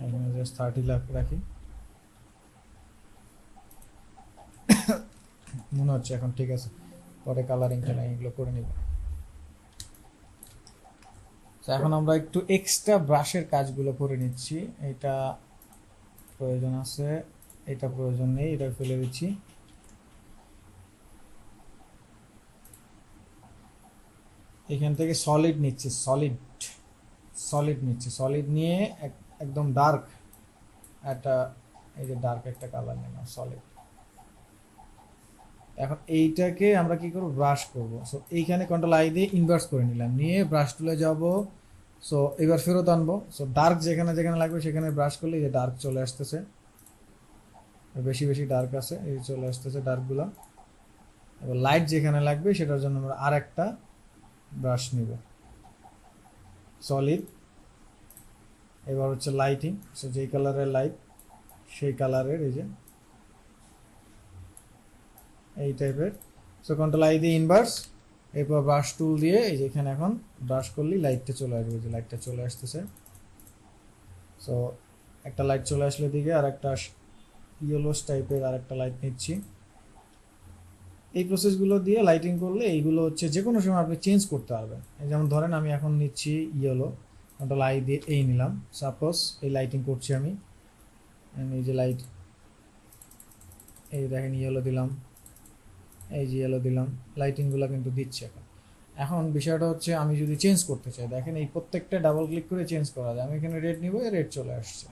এখানে জাস্ট 30 লাখ রাখি, মনে হচ্ছে এখন ঠিক আছে। পরে কালারিং টালারিং এগুলো করে নিব। এখন আমরা একটু এক্সট্রা ব্রাশের কাজগুলো করে নিচ্ছি। এটা প্রয়োজন আছে, এটা প্রয়োজন নেই, এটা ফেলে দিচ্ছি। এখান থেকে সলিড নিচ্ছি, সলিড নিচ্ছি, সলিড নিয়ে একদম ডার্ক একটা, এই যে ডার্ক একটা কালার নিলাম সলিড। এখন এইটাকে আমরা কি করব, ব্রাশ করব। সো এইখানে কন্ট্রোল আই দিয়ে ইনভার্স করে নিলাম, নিয়ে ব্রাশ টুলে যাব। সো এবার ফেরত আনবো। সো ডার্ক যেখানে যেখানে লাগবে সেখানে ব্রাশ করলে এই যে ডার্ক চলে আসতেছে, বেশি বেশি ডার্ক আছে, এই চলে আসতেছে ডার্কগুলো। এবার লাইট যেখানে লাগবে সেটার জন্য আমরা আর একটা ব্রাশ নিব, সলিড। এবার হচ্ছে লাইটিং, সো যেই কালারের লাইট সেই কালারের এই যে এই টাইপের। সো কন্ট্রোল আই দিয়ে ইনভার্স, এরপর ব্রাশ টুল দিয়ে এই যে এখানে এখন ব্রাশ করলেই লাইটটা চলে আসবে, যে লাইটটা চলে আসতেছে। সো একটা লাইট চলে আসলে দিকে আর একটা ইয়েলোস টাইপের আর একটা লাইট নিচ্ছি। এই প্রসেসগুলো দিয়ে লাইটিং করলে এইগুলো হচ্ছে যে কোনো সময় আপনি চেঞ্জ করতে পারবেন। যেমন ধরেন আমি এখন নিচ্ছি ইয়েলো, কন্ট্রোল আই দিয়ে এই নিলাম, সাপোজ এই লাইটিং করছি আমি, এই যে লাইট, এই দেখেন ইয়েলো দিলাম, এই যে ইয়েলো দিলাম, লাইটিংগুলো কিন্তু দিচ্ছে। এখন বিষয়টা হচ্ছে আমি যদি চেঞ্জ করতে চাই, দেখেন এই প্রত্যেকটা ডাবল ক্লিক করে চেঞ্জ করা যায়। আমি এখানে রেড নিব, রেড চলে আসছে,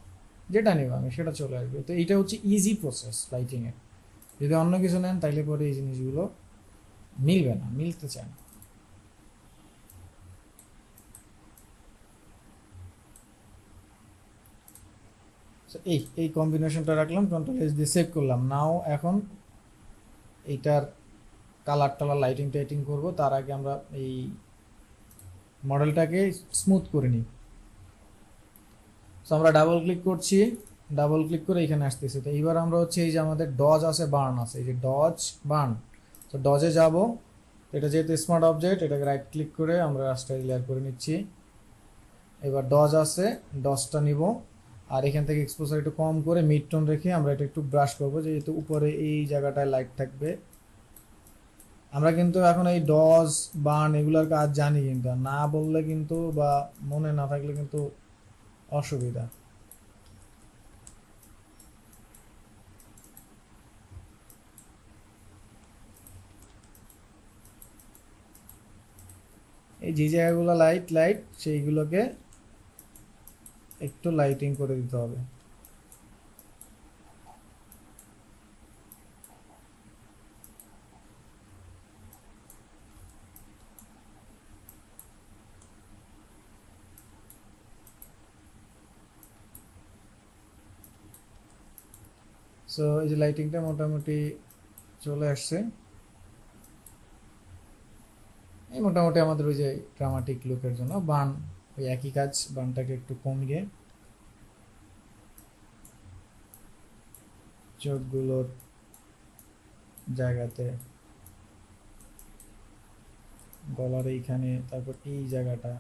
যেটা নিব আমি সেটা চলে আসবে। তো এইটা হচ্ছে ইজি প্রসেস লাইটিংয়ের। যদি অন্য কিছু নেন তাইলে পরে এই জিনিসগুলো মিলবে না, মিলতে চায় না। So, এই কম্বিনেশনটা রাখলাম, কন্ট্রোল এস দিয়ে সেভ করলাম। নাও এখন এইটার কালার টালার লাইটিং টাইটিং করবো, তার আগে আমরা এই মডেলটাকে স্মুথ করে নিই। সো আমরা ডাবল ক্লিক করছি, ডাবল ক্লিক করে এখানে আসতেছি। তো এইবার আমরা হচ্ছে এই যে আমাদের ডজ আছে, বার্ন আছে, এই যে ডজ বার্ন, তো ডজে যাব। এটা যেহেতু স্মার্ট অবজেক্ট, এটাকে রাইট ক্লিক করে আমরা রাস্টার লেয়ার করে নিচ্ছি। এবার ডজ আছে, ডজটা নিব, আর এখান থেকে এক্সপোজার একটু কম করে মিড টোন রেখে আমরা এটা একটু ব্রাশ করবো, যেহেতু উপরে এই জায়গাটায় লাইট থাকবে। আমরা কিন্তু এখন এই ডজ বার্ন এগুলোর কাজ জানি, কিন্তু না বললে কিন্তু বা মনে না থাকলে কিন্তু অসুবিধা। এই যে জায়গাগুলো লাইট লাইট সেইগুলোকে একটু লাইটিং করে দিতে হবে। সো এই যে লাইটিংটা মোটামুটি চলে আসছে। এই মোটামুটি আমাদের ওই যে ড্রামাটিক লুকের জন্য বান ওই একই কাজ, বানটাকে একটু কমিয়ে চোখগুলোর জায়গাতে, গলার এইখানে, তারপর এই জায়গাটা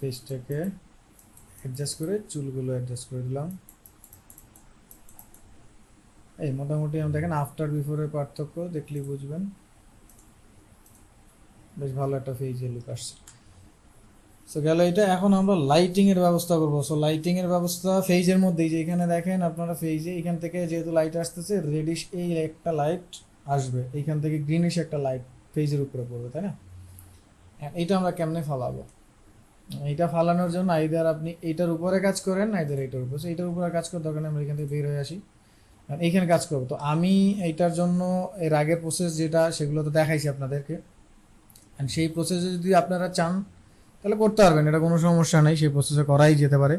ফেসটাকে অ্যাডজাস্ট করে চুলগুলো অ্যাডজাস্ট করে দিলাম। এই মোটামুটি আমি দেখেন আফটার বিফোরের পার্থক্য দেখলেই বুঝবেন, বেশ ভালো একটা ফেজে লুক আসছে। সো গেল এটা। এখন আমরা লাইটিং এর ব্যবস্থা করবো। সো লাইটিং এর ব্যবস্থা ফেজের মধ্যেই, যে এখানে দেখেন আপনারা ফেজে এখান থেকে যেহেতু লাইট আসতেছে, রেডিশ এই একটা লাইট আসবে, এইখান থেকে গ্রিনিশ একটা লাইট ফেজের উপরে পড়বে, তাই না? এইটা আমরা কেমনে ফালাবো? এইটা ফালানোর জন্য আইদার আপনি এইটার উপরে কাজ করেন, আইদার এইটার উপরে। সো এইটার উপরে কাজ করার দরকার নেই, আমরা এখান থেকে বের হয়ে আসি, এইখানে কাজ করবো। তো আমি এইটার জন্য এর আগের প্রসেস যেটা, সেগুলো তো দেখাইছি আপনাদেরকে। অ্যান্ড সেই প্রসেসে যদি আপনারা চান তাহলে করতে পারবেন, এটা কোনো সমস্যা নেই, সেই প্রসেসে করাই যেতে পারে।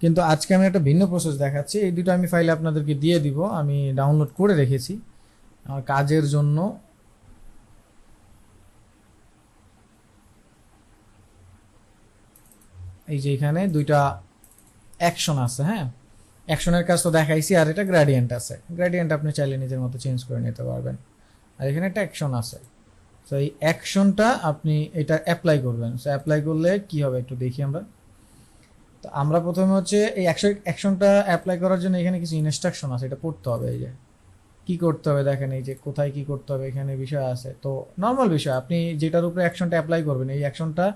কিন্তু আজকে আমি একটা ভিন্ন প্রসেস দেখাচ্ছি। এই দুটো আমি ফাইলে আপনাদেরকে দিয়ে দিব, আমি ডাউনলোড করে রেখেছি আমার কাজের জন্য। এই যে এখানে দুইটা অ্যাকশন আছে, হ্যাঁ, অ্যাকশনের কাজ তো দেখাইছি, আর এটা গ্রেডিয়েন্ট আছে। গ্রেডিয়েন্ট আপনি চাইলে নিজের মতো চেঞ্জ করে নিতে পারবেন। আর এখানে একটা অ্যাকশন আছে, তো এই অ্যাকশনটা আপনি এটা অ্যাপ্লাই করবেন। সো অ্যাপ্লাই করলে কি হবে একটু দেখি আমরা। তো আমরা প্রথমে হচ্ছে এই অ্যাকশনটা অ্যাপ্লাই করার জন্য এখানে কিছু ইনস্ট্রাকশন আছে, এটা পড়তে হবে। এই যে কি করতে হবে দেখেন, এই যে কোথায় কি করতে হবে এখানে বিষয় আছে। তো নর্মাল বিষয়, আপনি যেটার উপরে অ্যাকশনটা অ্যাপ্লাই করবেন, এই অ্যাকশনটা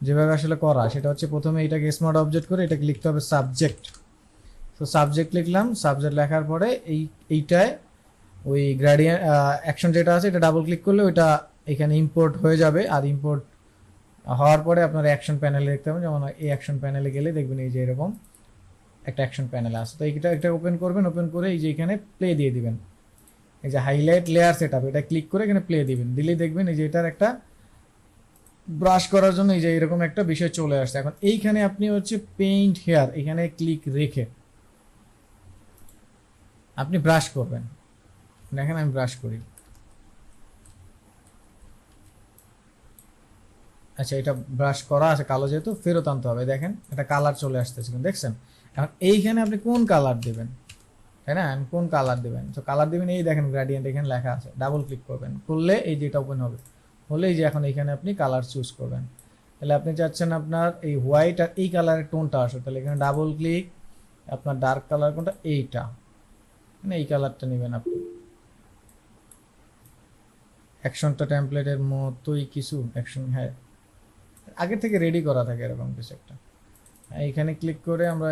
যেভাবে আসলে করা, সেটা হচ্ছে প্রথমে এটাকে স্মার্ট অবজেক্ট করে এটাকে লিখতে হবে সাবজেক্ট। তো সাবজেক্ট লিখলাম, সাবজেক্ট লেখার পরে এইটায় ওই গ্রেডিয়েন্ট অ্যাকশন যেটা আছে এটা ডাবল ক্লিক করলে ওইটা এখানে ইম্পোর্ট হয়ে যাবে। আর ইম্পোর্ট হওয়ার পরে আপনার অ্যাকশন প্যানেলে দেখতে পাবেন, যেমন এই অ্যাকশন প্যানেলে গেলে দেখবেন এই যে এরকম একটা অ্যাকশন প্যানেল আছে। তো এটা ওপেন করবেন, ওপেন করে এই যে এখানে প্লে দিয়ে দিবেন, এই যে হাইলাইট লেয়ার সেট আপ, এটা ক্লিক করে এখানে প্লে দিবেন। দিলেই দেখবেন এই যে এটার একটা ব্রাশ করার জন্য এই যে এরকম একটা বিষয় চলে আসছে। এখন এইখানে আপনি হচ্ছে পেইন্ট হেয়ার, এখানে ক্লিক রেখে আপনি ব্রাশ করবেন। দেখেন আমি ব্রাশ করি, আচ্ছা এটা ব্রাশ করা আছে কালো, যেহেতু ফেরত আনতে হবে। দেখেন এটা কালার চলে আসতেছে, কিন্তু দেখছেন। এখন এইখানে আপনি কোন কালার দেবেন, তাই না? আমি কোন কালার দেবেন, তো কালার দেবেন, এই দেখেন গ্রেডিয়েন্ট এখানে লেখা আছে, ডাবল ক্লিক করবেন, করলে এই যেটা ওপেন হবে, হলে এই যে এখন এখানে আপনি কালার চুজ করবেন। তাহলে আপনি চাচ্ছেন আপনার এই হোয়াইট আর এই কালারের টোনটা আসে, তাহলে এখানে ডাবল ক্লিক, আপনার ডার্ক কালার কোনটা, এইটা, মানে এই কালারটা নেবেন আপনি। অ্যাকশনটা টেমপ্লেটের মতোই কিছু অ্যাকশন, হ্যাঁ আগে থেকে রেডি করা থাকে এরকম কিছু একটা। এইখানে ক্লিক করে আমরা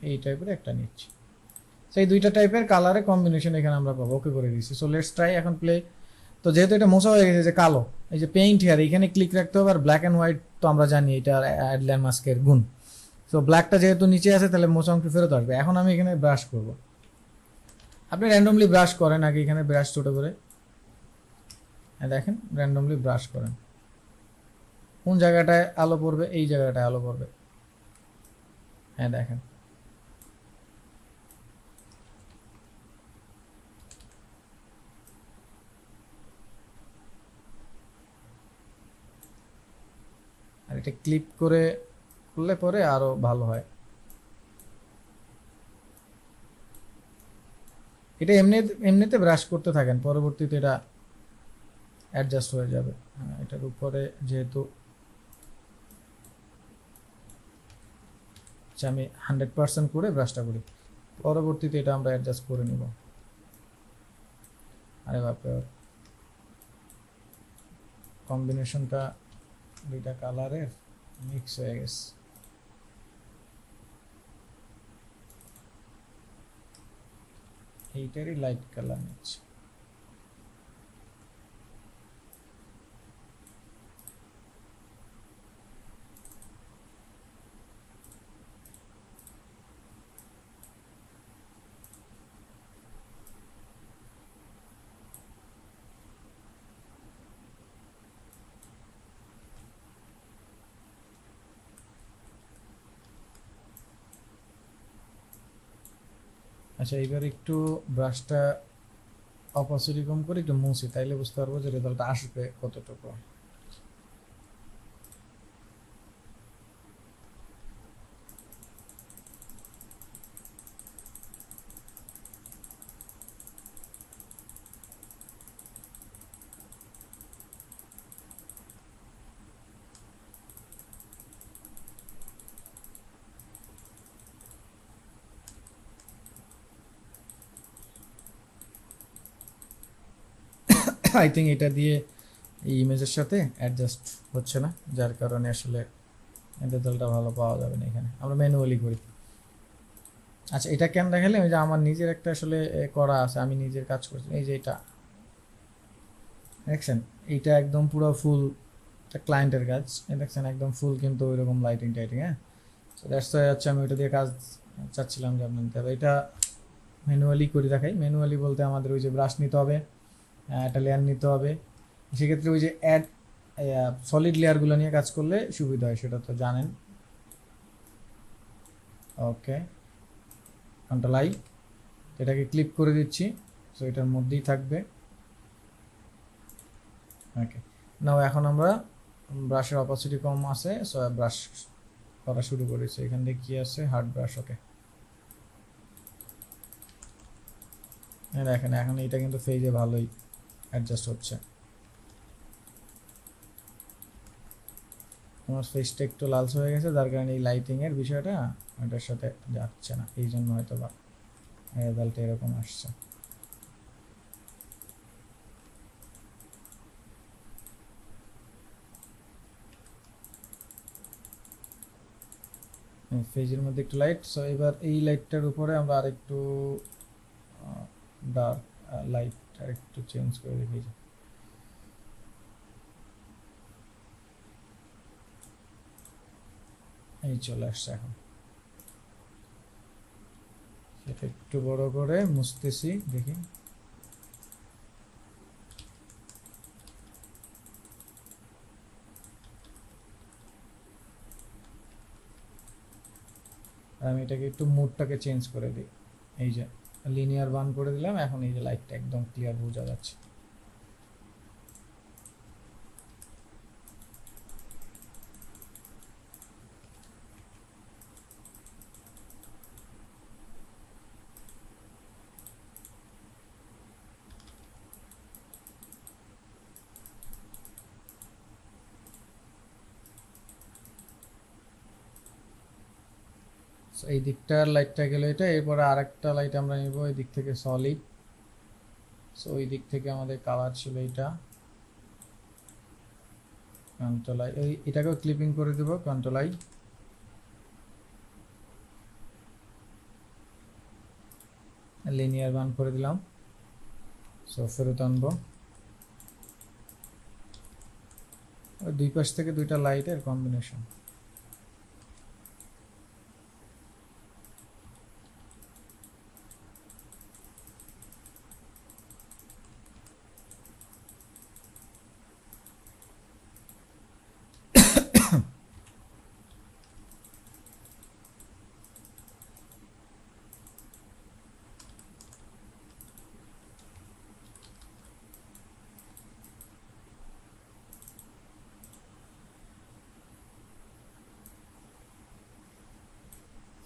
এই টাইপের একটা নিচ্ছি। সেই দুইটা টাইপের কালারের কম্বিনেশন এখানে আমরা পাবো, ওকে করে দিচ্ছি। সো লেটস ট্রাই এখন প্লে। তো যেহেতু এটা মোছা হয়ে গেছে যে কালো, এই যে পেইন্ট হেয়ার এখানে ক্লিক রাখতে হবে। আর ব্ল্যাক অ্যান্ড হোয়াইট তো আমরা জানি এটা অ্যাডলার মাস্কের গুণ। সো ব্ল্যাকটা যেহেতু নিচে আছে তাহলে মোছা অংশ ফেরত আসবে। এখন আমি এখানে ব্রাশ করব। আপনি র্যান্ডমলি ব্রাশ করেন আগে, এখানে ব্রাশ ছোটো করে দেখেন, র্যান্ডমলি ব্রাশ করেন, কোন জায়গাটায় আলো পড়বে, এই জায়গাটায় আলো পড়বে। হ্যাঁ দেখেন, আর এটা ক্লিপ করে করলে পরে আরো ভালো হয়। এটা এমনিতে ব্রাশ করতে থাকেন, পরবর্তীতে এটা অ্যাডজাস্ট হয়ে যাবে। এটার উপরে যেহেতু আমি 100% করে ব্রাশটা করি, পরবর্তীতে এটা আমরা অ্যাডজাস্ট করে নিব। আরে বাপরে, কম্বিনেশনটা দুইটা কালারের মিক্স হয়ে গেছে। এইটারই লাইট কালার নিচ্ছে। আচ্ছা, এইবার একটু ব্রাশটা অপাসিটি কম করে একটু মুছি, তাইলে বুঝতে পারবো যে রেজাল্টটা আসবে কতটুকু। আই থিঙ্ক এটা দিয়ে এই ইমেজের সাথে অ্যাডজাস্ট হচ্ছে না, যার কারণে আসলে রেজাল্টটা ভালো পাওয়া যাবে না। এখানে আমরা ম্যানুয়ালি করি। আচ্ছা, এটা কেন দেখালে, ওই যে আমার নিজের একটা আসলে করা আছে, আমি নিজের কাজ করছি। এই যে এটা দেখছেন, এইটা একদম পুরো ফুল ক্লায়েন্টের কাজ, দেখছেন একদম ফুল, কিন্তু ওই রকম লাইটিং টাইটিং। হ্যাঁ, তো দ্যাটস ওয়াই হচ্ছে আমি ওইটা দিয়ে কাজ চাচ্ছিলাম যে আপনার নিতে হবে। এটা ম্যানুয়ালি করে দেখাই। ম্যানুয়ালি বলতে আমাদের ওই যে ব্রাশ নিতে হবে, একটা লেয়ার নিতে হবে। সেক্ষেত্রে ওই যে অ্যাড সলিড লেয়ারগুলো নিয়ে কাজ করলে সুবিধা হয়, সেটা তো জানেন। ওকে, কন্ট্রোল আই, এটাকে ক্লিক করে দিচ্ছি, সো এটার মধ্যেই থাকবে। ওকে, নাও এখন আমরা ব্রাশের অপাসিটি কম আছে, সো ব্রাশ করা শুরু করেছি। এখান থেকে কি আছে, হার্ড ব্রাশ। ওকে, দেখেন এখন এটা কিন্তু ফেজে ভালোই অ্যাডজাস্ট হচ্ছে। আমার ফেসটা একটু লালচ হয়ে গেছে, যার কারণে এই লাইটিংয়ের বিষয়টা ওটার সাথে যাচ্ছে না, এই জন্য হয়তো বা রেজাল্ট এরকম আসছে। ফেজের মধ্যে একটু লাইট, সো এবার এই লাইটটার উপরে আমরা আরেকটু ডার্ক লাইট আরেকটু চেঞ্জ করে দেখি। এই চলে আসছে এখন। সেটা একটু বড় করে মুছতেছি, দেখি। আমি এটাকে একটু মুডটাকে চেঞ্জ করে দিই। এই যে লিনিয়ার বান করে দিলাম, এখন এই যে লাইটটা একদম ক্লিয়ার বোঝা যাচ্ছে। এই দিকটার লাইটটা গেলে এটা, এরপরে আরেকটা লাইট আমরা নিব এই দিক থেকে সলিড। সো ওই দিক থেকে আমাদের কালার ছিল এটা, কন্ট্রোল আই, এটাকেও ক্লিপিং করে দেবো, কন্ট্রোল আই। লিনিয়ার বান করে দিলাম, সো ফেরত আনবো। দুই পাশ থেকে দুইটা লাইটের কম্বিনেশন।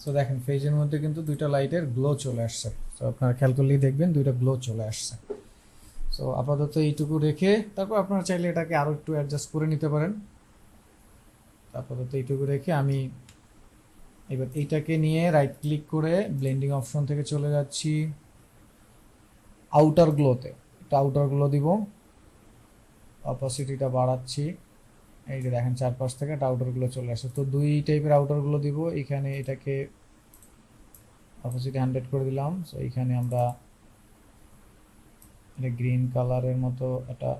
সো দেখেন ফেজের মধ্যে কিন্তু দুইটা লাইটের গ্লো চলে আসছে। তো আপনারা খেয়াল করলেই দেখবেন দুইটা গ্লো চলে আসছে। সো আপাতত এইটুকু রেখে তারপর আপনারা চাইলে এটাকে আরও একটু অ্যাডজাস্ট করে নিতে পারেন। আপাতত এইটুকু রেখে আমি এবার এইটাকে নিয়ে রাইট ক্লিক করে ব্লেন্ডিং অপশন থেকে চলে যাচ্ছি আউটার গ্লোতে। একটা আউটার গ্লো দিব, অপাসিটিটা বাড়াচ্ছি। এই যে দেখেন চারপাশ থেকে একটা আউটার গ্লো চলে আসে। তো দুই টাইপের আউটার গ্লো দিব। এখানে এটাকে অপাসিটি 100 করে দিলাম। সো এইখানে আমরা এটা গ্রিন কালারের মতো একটা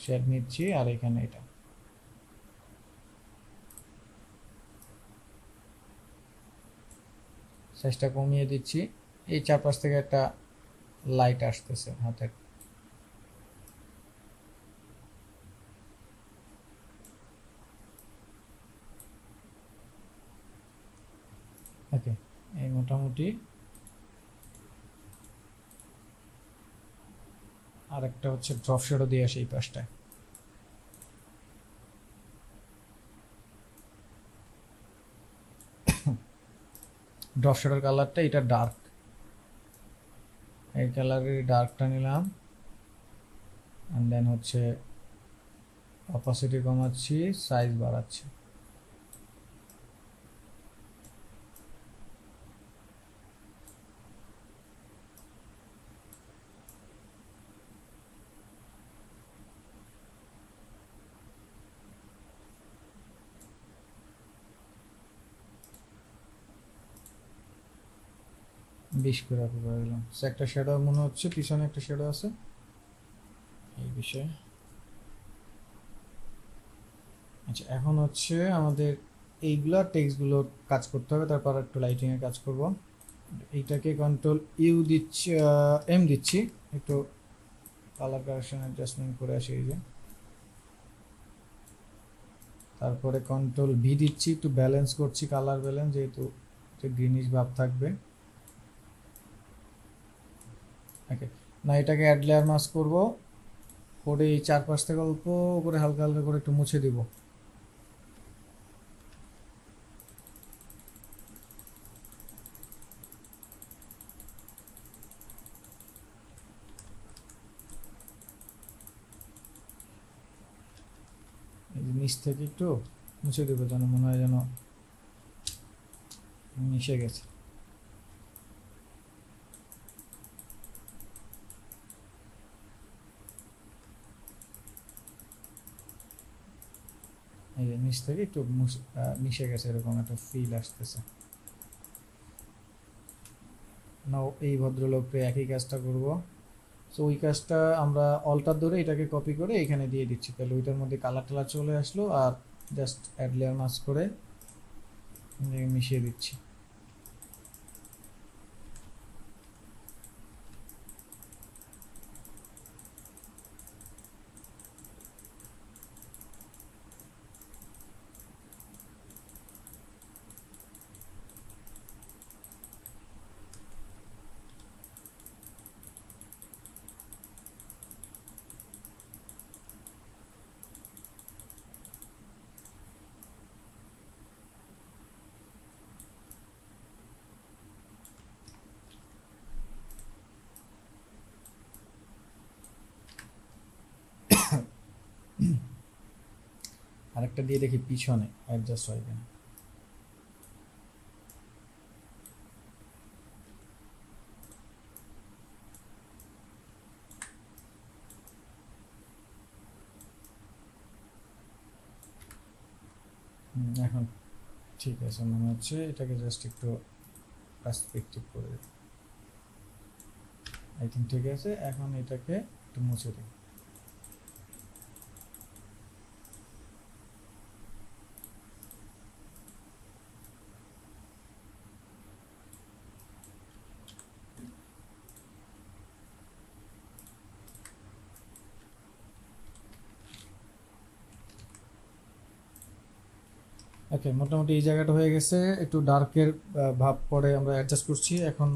শেড নিচ্ছি, আর এখানে এটা সাইজটা কমিয়ে দিচ্ছি। এই চারপাশ থেকে একটা লাইট আসতেছে হাতের। ওকে, এই মোটামুটি। আর একটা হচ্ছে ড্রপ শেডও দিয়ে আসে এই পাশটায়। ড্রপ শেডের কালারটা এটা ডার্ক, এই কালারের ডার্কটা নিলাম। অ্যান্ড দেন হচ্ছে অপাসিটি কমাচ্ছি, সাইজ বাড়াচ্ছি। বিশ করে আপনি করে দিলাম। একটা শ্যাডো মনে হচ্ছে পিছনে একটা শ্যাডো আছে এই বিষয়ে। আচ্ছা, এখন হচ্ছে আমাদের এইগুলা টেক্সটগুলোর কাজ করতে হবে, তারপর একটু লাইটিংয়ের কাজ করব। এইটাকে কন্ট্রোল ইউ দিচ্ছি, এম দিচ্ছি, একটু কালার কারেকশন অ্যাডজাস্টমেন্ট করে আসি এই যে। তারপরে কন্ট্রোল ভি দিচ্ছি, একটু ব্যালেন্স করছি, কালার ব্যালেন্স, যেহেতু গ্রিনিশ ভাব থাকবে। ওকে, না এটাকে অ্যাড লেয়ার মাস্ক করব, করে এই চারপাশ থেকে অল্প করে হালকা হালকা করে একটু মুছে দিব। এই যে নিচ থেকে একটু মুছে দেবো, যেন মনে হয় যেন মিশে গেছে। এই যে নিচ থেকে একটু মিশে গেছে, এরকম একটা ফিল আসতেছে। নাও এই ভদ্রলোককে একই কাজটা করব। সো ওই কাজটা আমরা অল্টার ধরে এটাকে কপি করে এখানে দিয়ে দিচ্ছি, তাহলে ওইটার মধ্যে কালার টালার চলে আসলো। আর জাস্ট অ্যাড লেয়ার মাস্ক করে মিশিয়ে দিচ্ছি। আরেকটা দিয়ে দেখি পিছনে অ্যাডজাস্ট হয় কিনা। এখন ঠিক আছে মনে হচ্ছে। এটাকে জাস্ট একটু পার্সপেক্টিভ করে দিই। আই থিঙ্ক ঠিক আছে। এখন এটাকে একটু মুছে দিই। ওকে, মোটামুটি এই জায়গাটা হয়ে গেছে। একটু ডার্কের ভাব পরে আমরা অ্যাডজাস্ট করছি। এখন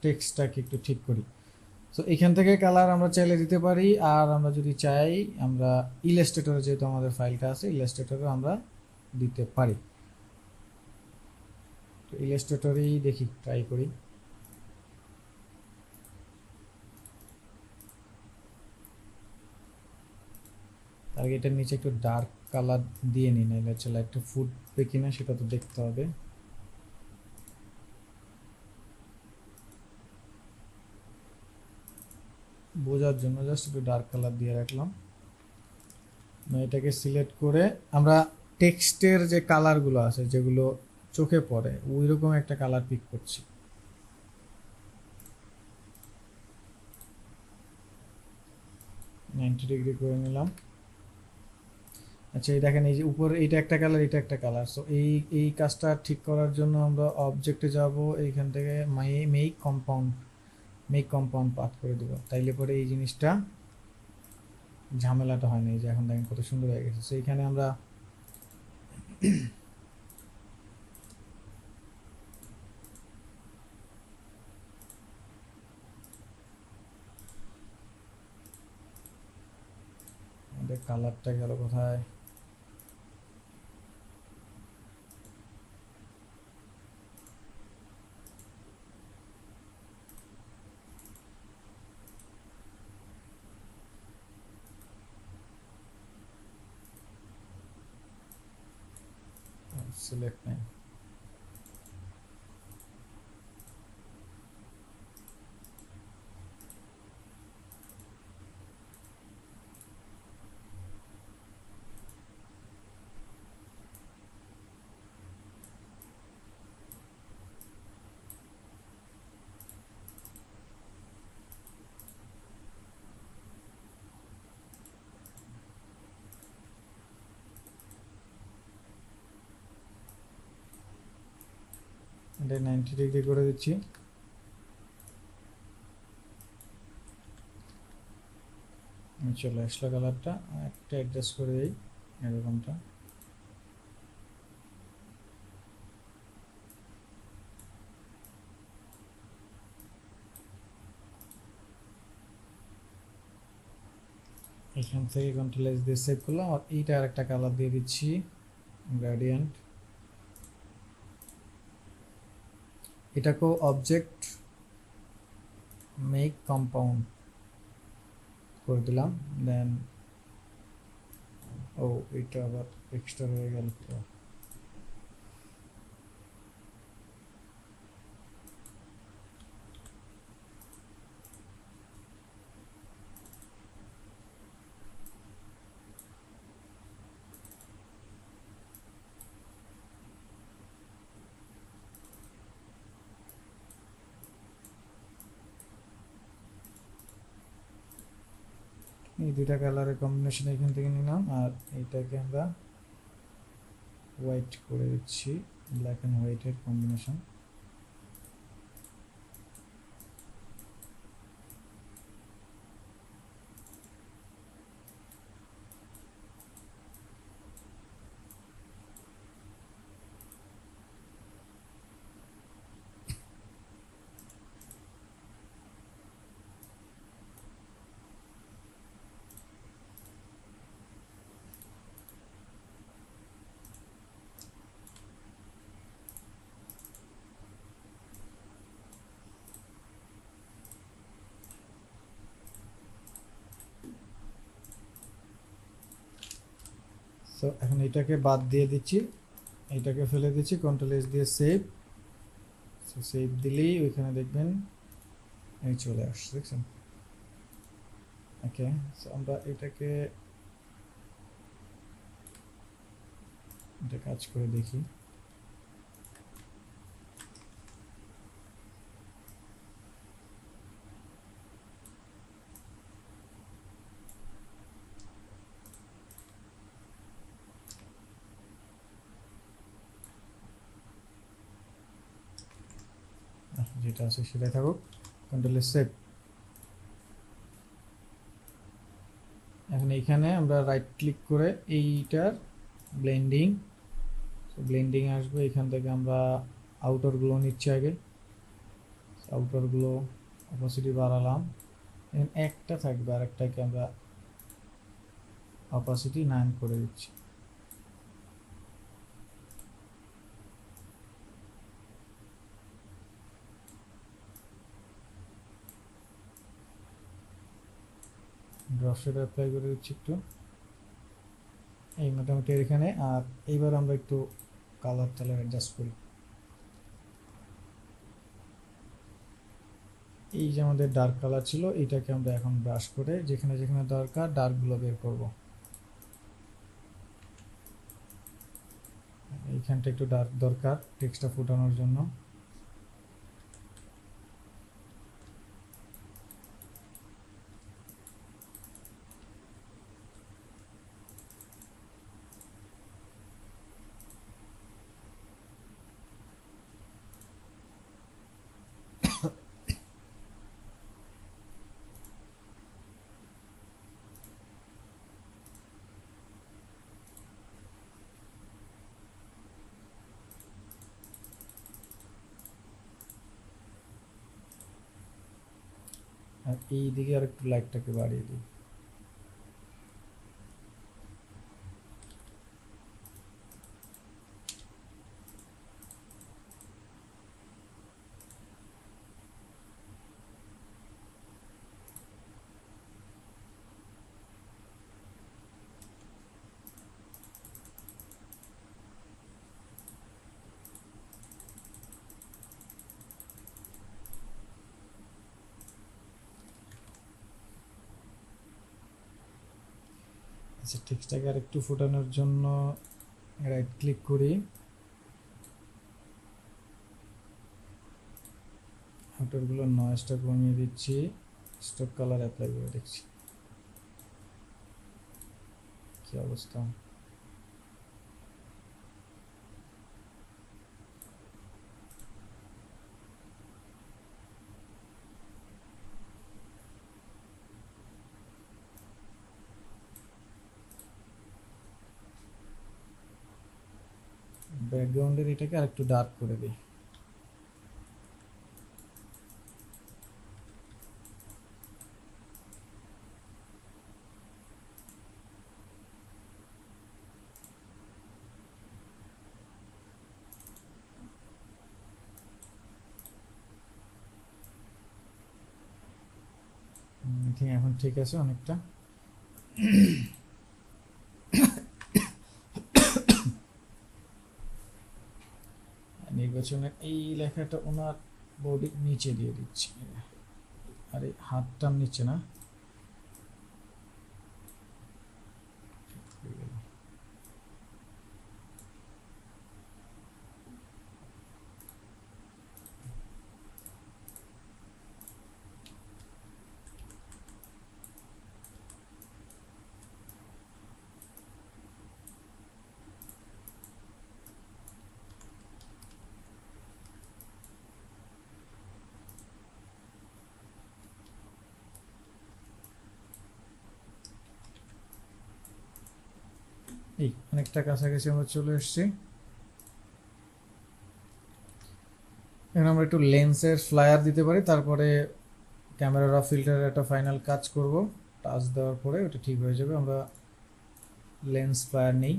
টেক্সটটাকে একটু ঠিক করি। সো এখান থেকে কালার আমরা চাইলে দিতে পারি, আর আমরা যদি চাই আমরা ইলাস্ট্রেটরে, যেহেতু আমাদের ফাইলটা আছে, ইলাস্ট্রেটরে আমরা দিতে পারি। ইলাস্ট্রেটরেই দেখি, ট্রাই করি। তার আগে এটার নিচে একটু ডার্ক কালার দিয়ে নিই, নাহলে হচ্ছে লাইটটা ফুটবে কিনা সেটা তো দেখতে হবে। বোঝার জন্য জাস্ট একটু ডার্ক কালার দিয়ে রাখলাম। এটাকে সিলেক্ট করে আমরা টেক্সটের যে কালারগুলো আছে যেগুলো চোখে পড়ে ওই রকম একটা কালার পিক করছি। 90 ডিগ্রি করে নিলাম। আচ্ছা, এই দেখেন এই যে উপরে এইটা একটা কালার, এটা একটা কালার। সো এই কাজটা ঠিক করার জন্য আমরা অবজেক্টে যাব, এইখান থেকে মেক কম্পাউন্ড পাথ করে দেবো, তাইলে পরে এই জিনিসটা ঝামেলাটা হয় না। এই যে এখন দেখেন কত সুন্দর হয়ে গেছে। সো এইখানে আমরা আমাদের কালারটা গেল কোথায়? সিলেক্ট নেই। এটা 90 ডিগ্রি করে দিচ্ছি। চলে আসলো কালারটা, একটা অ্যাডজাস্ট করে দিই এরকমটা। এখান থেকে কন্ট্রোল এস দিয়ে সেভ করলাম, আর এইটা আর একটা কালার দিয়ে দিচ্ছি, গ্রেডিয়েন্ট। এটাকেও অবজেক্ট মেক কম্পাউন্ড করে দিলাম। দেন ও এটা আবার এক্সট্রা হয়ে গেল তো। এই দুইটা কালারের কম্বিনেশন এখান থেকে নিলাম, আর এইটাকে আমরা হোয়াইট করে দিচ্ছি, ব্ল্যাক অ্যান্ড হোয়াইটের কম্বিনেশন। সো এখন এটাকে বাদ দিয়ে দিচ্ছি, এইটাকে ফেলে দিচ্ছি, কন্ট্রোল এস দিয়ে সেভ। সো সেভ দিলেই ওইখানে দেখবেন এই চলে আসছে, দেখছেন? ওকে, সো আমরা এটাকে এটা কাজ করে দেখি। যেটা আছে সেটাই থাকুক, কন্ট্রোল এস সেভ। এখন এইখানে আমরা রাইট ক্লিক করে এইটার ব্লেন্ডিং, ব্লেন্ডিং আসবে, এখান থেকে আমরা আউটারগুলো নিচ্ছি আগে। আউটারগুলো অপাসিটি বাড়ালাম, একটা থাকবে, আর একটাকে আমরা অপাসিটি 9 করে দিচ্ছি। ড্রপ শেড অ্যাপ্লাই করে দিচ্ছি একটু, এই মোটামুটি এখানে। আর এইবার আমরা একটু কালার টালার অ্যাডজাস্ট করি। এই যে আমাদের ডার্ক কালার ছিল, এইটাকে আমরা এখন ব্রাশ করে যেখানে যেখানে দরকার ডার্কগুলো বের করব। এইখানটা একটু ডার্ক দরকার টেক্সটটা ফোটানোর জন্য। আর এই দিকে আর একটু লাইটটাকে বাড়িয়ে দিই। আচ্ছা, টেক্সটটাকে আর একটু ফোটানোর জন্য রাইট ক্লিক করি, আউটারগুলোর নয়েজটা কমিয়ে দিচ্ছি, স্টক কালার অ্যাপ্লাই করে দেখছি কি অবস্থা। ব্যাকগ্রাউন্ডের এটাকে আর একটু ডার্ক করে দিই। এখন ঠিক আছে অনেকটা। নির্বাচনের এই লেখাটা ওনার বডির নিচে দিয়ে দিচ্ছি, আর এই হাতটার নিচে না। এই অনেকটা কাছাকাছি আমরা চলে এসেছি। এখন আমরা একটু লেন্সের ফ্লায়ার দিতে পারি, তারপরে ক্যামেরা র ফিল্টারের একটা ফাইনাল কাজ করব। টাচ দেওয়ার পরে ওটা ঠিক হয়ে যাবে। আমরা লেন্স ফ্লায়ার নেই,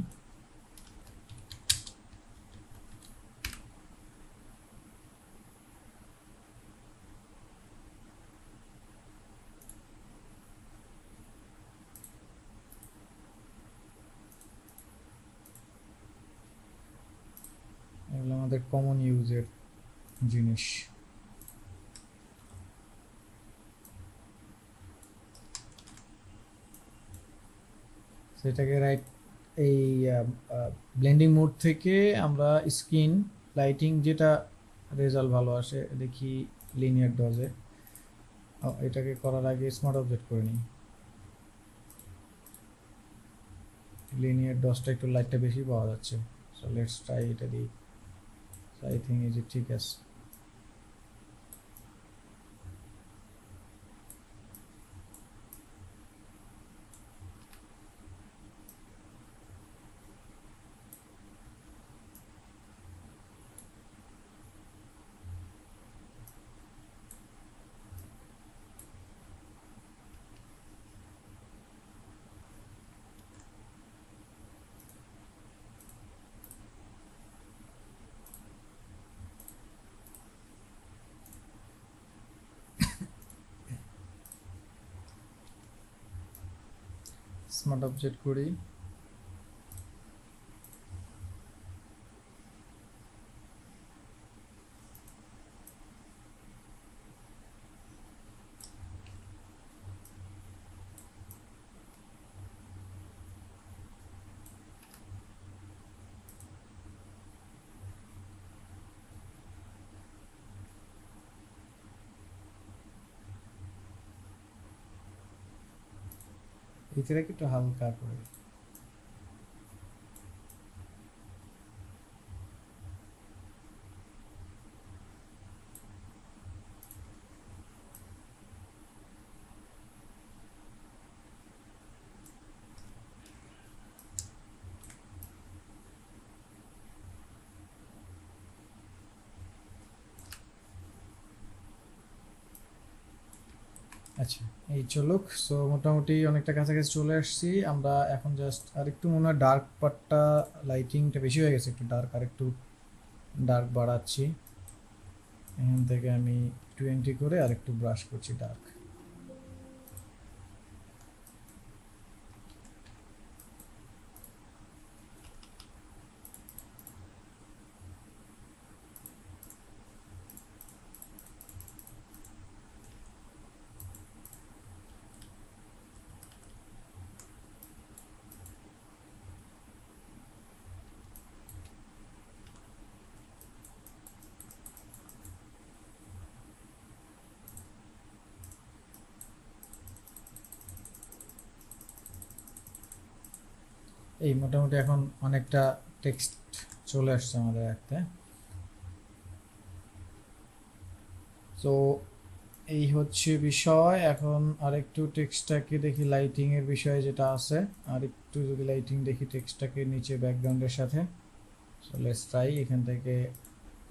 এগুলো আমাদের কমন ইউজের জিনিস। সেটাকে রাইট এই ব্লেন্ডিং মোড থেকে আমরা স্ক্রিন লাইটিং যেটা রেজাল্ট ভালো আসে দেখি লিনিয়ার ডজে। এটাকে করার আগে স্মার্ট অবজেক্ট করে নিই। লিনিয়ার ডজটা একটু লাইটটা বেশি পাওয়া যাচ্ছে, সো লেটস ট্রাই এটা দিই। আই থিঙ্ক এই যে ঠিক আছে। স্মার্ট অবজেক্ট করি। এটাকে একটু হালকা করে আচ্ছা এই চলুক। সো মোটামুটি অনেকটা কাছাকাছি চলে আসছি আমরা। এখন জাস্ট আরেকটু মনে হয় ডার্ক পার্টটা, লাইটিংটা বেশি হয়ে গেছে, একটু ডার্ক, আরেকটু ডার্ক বাড়াচ্ছি। এখান থেকে আমি 20 করে আরেকটু ব্রাশ করছি ডার্ক। এই মোটামুটি এখন অনেকটা টেক্সট চলে আসছে আমাদের একটা। তো এই হচ্ছে বিষয়। এখন আরেকটু টেক্সটটাকে দেখি, লাইটিং এর বিষয়ে যেটা আছে, আরেকটু যদি লাইটিং দেখি টেক্সটটাকে নিচে ব্যাকগ্রাউন্ডের সাথে। সো লেটস ট্রাই এখান থেকে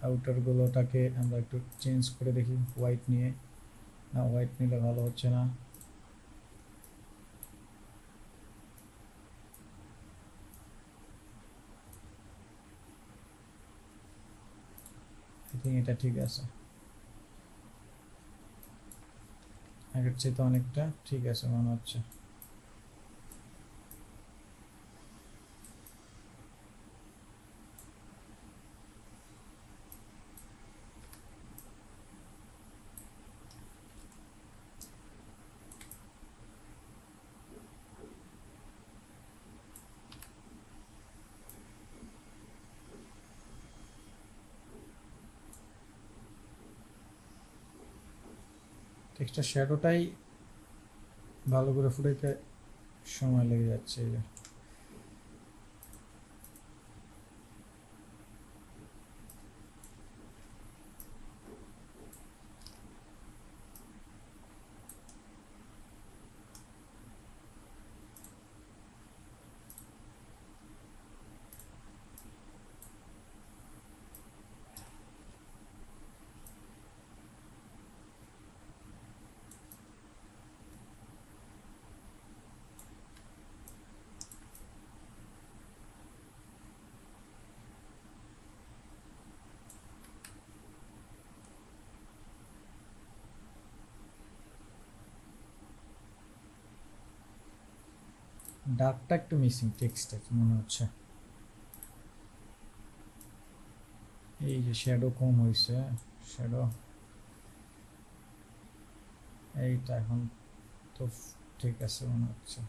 আউটার গুলোটাকে আমরা একটু চেঞ্জ করে দেখি হোয়াইট নিয়ে। না, হোয়াইট নিলে ভালো হচ্ছে না। আই থিঙ্ক এটা ঠিক আছে, আগের চেয়ে তো অনেকটা ঠিক আছে মনে হচ্ছে। টেক্সটার শ্যাডোটাই ভালো করে ফুটাইতে সময় লেগে যাচ্ছে এই যে। ডার্কটা একটু মিসিং টেক্সটে মনে হচ্ছে। এই যে শ্যাডো কম হয়েছে, শ্যাডো এইটা এখন তো ঠিক আছে মনে হচ্ছে।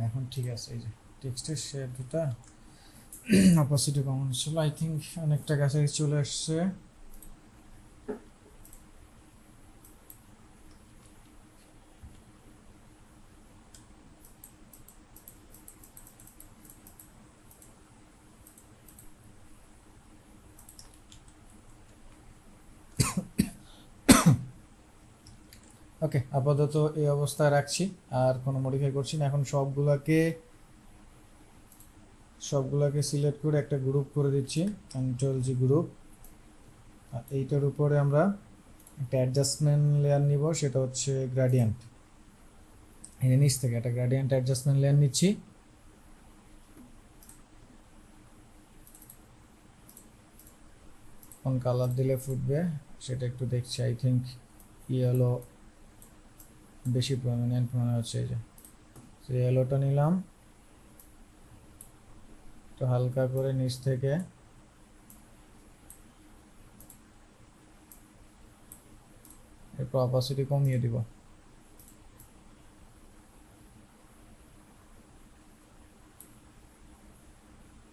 এখন ঠিক আছে। এই যে টেক্সটের শ্যাডোটা অপোজিটে কমন ছিল, আই থিঙ্ক অনেকটা কাছাকাছি চলে আসছে। ওকে, আপাতত এই অবস্থায় রাখছি, আর কোনো মডিফাই করছি না। এখন সবগুলাকে সিলেক্ট করে একটা গ্রুপ করে দিচ্ছি, Ctrl+G গ্রুপ। আর এইটার উপরে আমরা একটা অ্যাডজাস্টমেন্ট লেয়ার নিব, সেটা হচ্ছে গ্রেডিয়েন্ট। এই নিচ থেকে একটা গ্রেডিয়েন্ট অ্যাডজাস্টমেন্ট লেয়ার নিচ্ছি। কোন কালার দিলে ফুটবে সেটা একটু দেখছি। আই থিঙ্ক ইয়েলো বেশি প্রমিনেন্ট মনে হচ্ছে। এই যে ইয়েলোটা নিলাম, তো হালকা করে নিচ থেকে একটু অপাসিটি কমিয়ে দিব।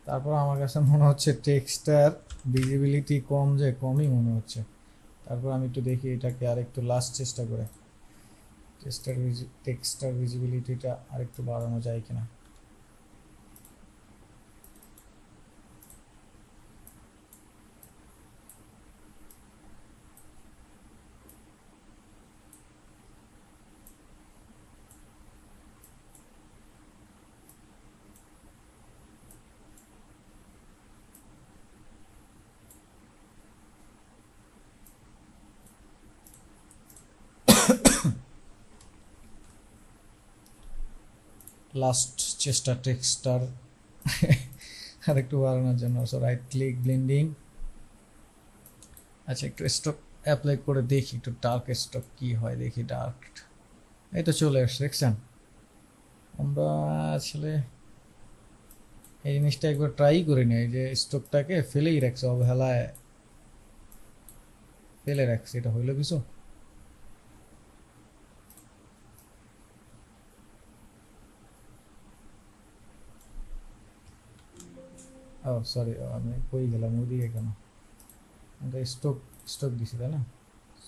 তারপর আমার কাছে মনে হচ্ছে টেক্সটার ভিজিবিলিটি কমই মনে হচ্ছে। তারপর আমি একটু দেখি এটাকে আরেকটু লাস্ট চেষ্টা করে টেক্সটার ভিজিবিলিটিটা আরেকটু বাড়ানো যায় কিনা। লাস্ট চেষ্টা টেক্সটার আরেকটু বাড়ানোর জন্য। So right click, blending. আচ্ছা, একটু স্টক অ্যাপ্লাই করে দেখি, একটু ডার্ক স্টক কি হয় দেখি। ডার্ক, এই তো চলে আসছে, দেখছেন? আমরা আসলে এই জিনিসটা একবার ট্রাই করে নিই, যে স্টকটাকে ফেলেই রাখছে, অবহেলায় ফেলে রাখছে, এটা হইলো কিছু? ও সরি, আমি কই গেলাম, ওদিকে কেন? স্টক স্টক দিছি তাই না?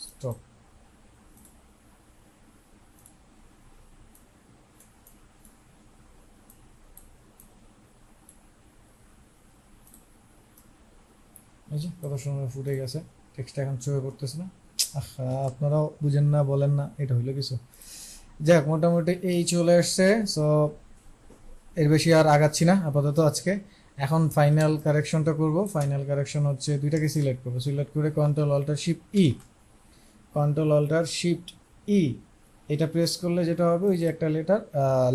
স্টক, এই যে কত সময় ফুটে গেছে, টেক্সটটা এখন চোখে পড়তেছে না। আহা, আপনারাও বুঝেন না, বলেন না, এটা হইলো কিছু? যাক, মোটামুটি এই চলে আসছে। সো এর বেশি আর আগাচ্ছি না আপাতত আজকে। এখন ফাইনাল কারেকশনটা করব। ফাইনাল কারেকশন হচ্ছে দুইটাকে সিলেক্ট করবো, সিলেক্ট করে কন্ট্রোল অল্টার শিফট ই, কন্ট্রোল অল্টার শিফট ই, এটা প্রেস করলে যেটা হবে, ওই যে একটা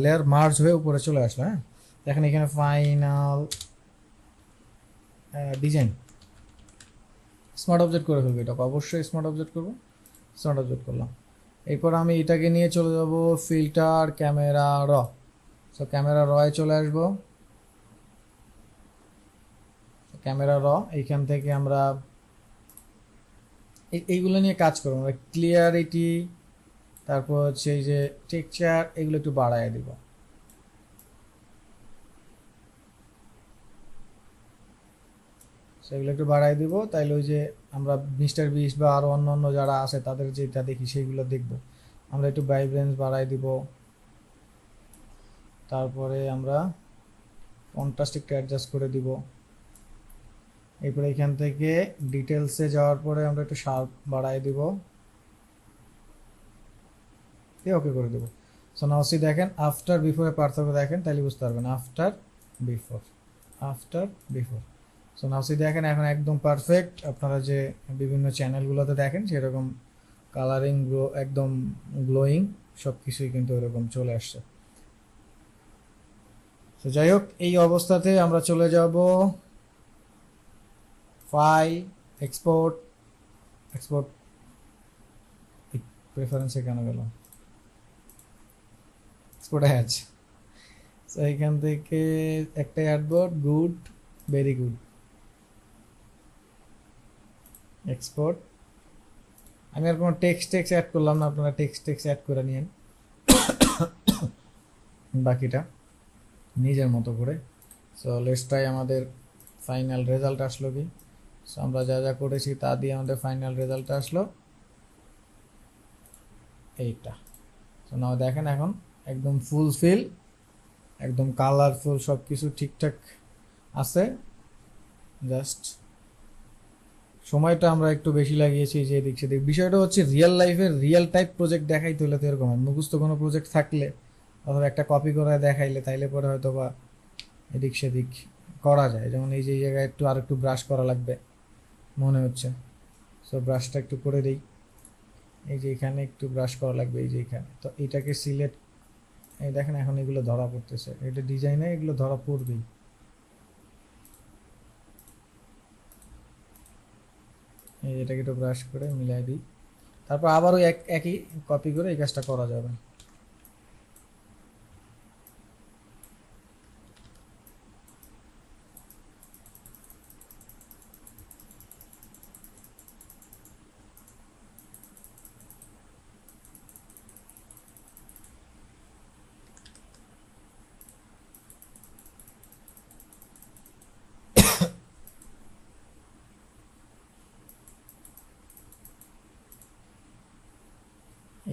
লেয়ার মার্জ হয়ে উপরে চলে আসলো। হ্যাঁ, দেখেন এখানে ফাইনাল ডিজাইন স্মার্ট অবজেক্ট করে ফেলবো। এটাকে অবশ্যই স্মার্ট অবজেক্ট করবো। স্মার্ট অবজেক্ট করলাম। এরপর আমি এটাকে নিয়ে চলে যাব ফিল্টার ক্যামেরা র। সো ক্যামেরা রয়ে চলে আসবো। ক্যামেরা র, এইখান থেকে আমরা এইগুলো নিয়ে কাজ করবো। আমরা ক্লিয়ারিটি, তারপর হচ্ছে এই যে টেক্সচার, এগুলো একটু বাড়ায় দিব। সেগুলো একটু বাড়ায় দিব, তাইলে ওই যে আমরা মিস্টার বিস্ট বা আরও অন্য অন্য যারা আছে তাদের যেটা দেখি সেইগুলো দেখব। আমরা একটু ভাইব্রেন্স বাড়ায় দিব। তারপরে আমরা কন্ট্রাস্ট একটু অ্যাডজাস্ট করে দিব। এরপরে এখান থেকে ডিটেলসে যাওয়ার পরে আমরা একটু শার্প বাড়ায় দিব, ওকে করে দেবো। সো নাও সি, দেখেন আফটার বিফোরের পার্থক্য দেখেন, তাহলে বুঝতে পারবেন। After before, after before. So now see, দেখেন এখন একদম পারফেক্ট। আপনারা যে বিভিন্ন চ্যানেলগুলোতে দেখেন সেরকম কালারিং, একদম গ্লোয়িং, সব কিছুই কিন্তু এরকম চলে আসছে। তো যাই হোক, এই অবস্থাতে আমরা চলে যাব ফাইল, এক্সপোর্ট, এক্সপোর্ট প্রেফারেন্সে কেন গেল, এক্সপোর্ট অ্যাজ। তো এখান থেকে একটা অ্যাডবোর্ড, গুড, ভেরি গুড, এক্সপোর্ট। আমি আর কোনো টেক্সট অ্যাড করলাম না, আপনারা টেক্সট অ্যাড করে নিন বাকিটা নিজের মতো করে। সো লেটস ট্রাই, আমাদের ফাইনাল রেজাল্ট আসলো কি। সো আমরা যা যা করেছি তা দিয়ে আমাদের ফাইনাল রেজাল্ট আসলো এইটা। সো নাও দেখেন এখন একদম ফুলফিল, একদম কালারফুল, সব কিছু ঠিকঠাক আছে। জাস্ট সময়টা আমরা একটু বেশি লাগিয়েছি যে এদিক সেদিক। বিষয়টা হচ্ছে রিয়েল লাইফের রিয়েল টাইপ প্রজেক্ট দেখাইতে হলে তো এরকম হয়। মুখস্থ কোনো প্রজেক্ট থাকলে অথবা একটা কপি করে দেখাইলে তাইলে পরে হয়তো বা এদিক সেদিক করা যায়। যেমন এই যে জায়গায় একটু আর একটু ব্রাশ করা লাগবে মনে হচ্ছে। সো ব্রাশটা একটু করে দিই। এই যে এখানে একটু ব্রাশ করা লাগবে, এই যে এখানে। তো এটাকে সিলেক্ট, এই দেখেন এখন এগুলো ধরা পড়তেছে, এটা ডিজাইনে এগুলো ধরা পড়বেই। এটাকে একটু ব্রাশ করে মিলাই দিই। তারপর আবারও একই কপি করে এই কাজটা করা যাবে।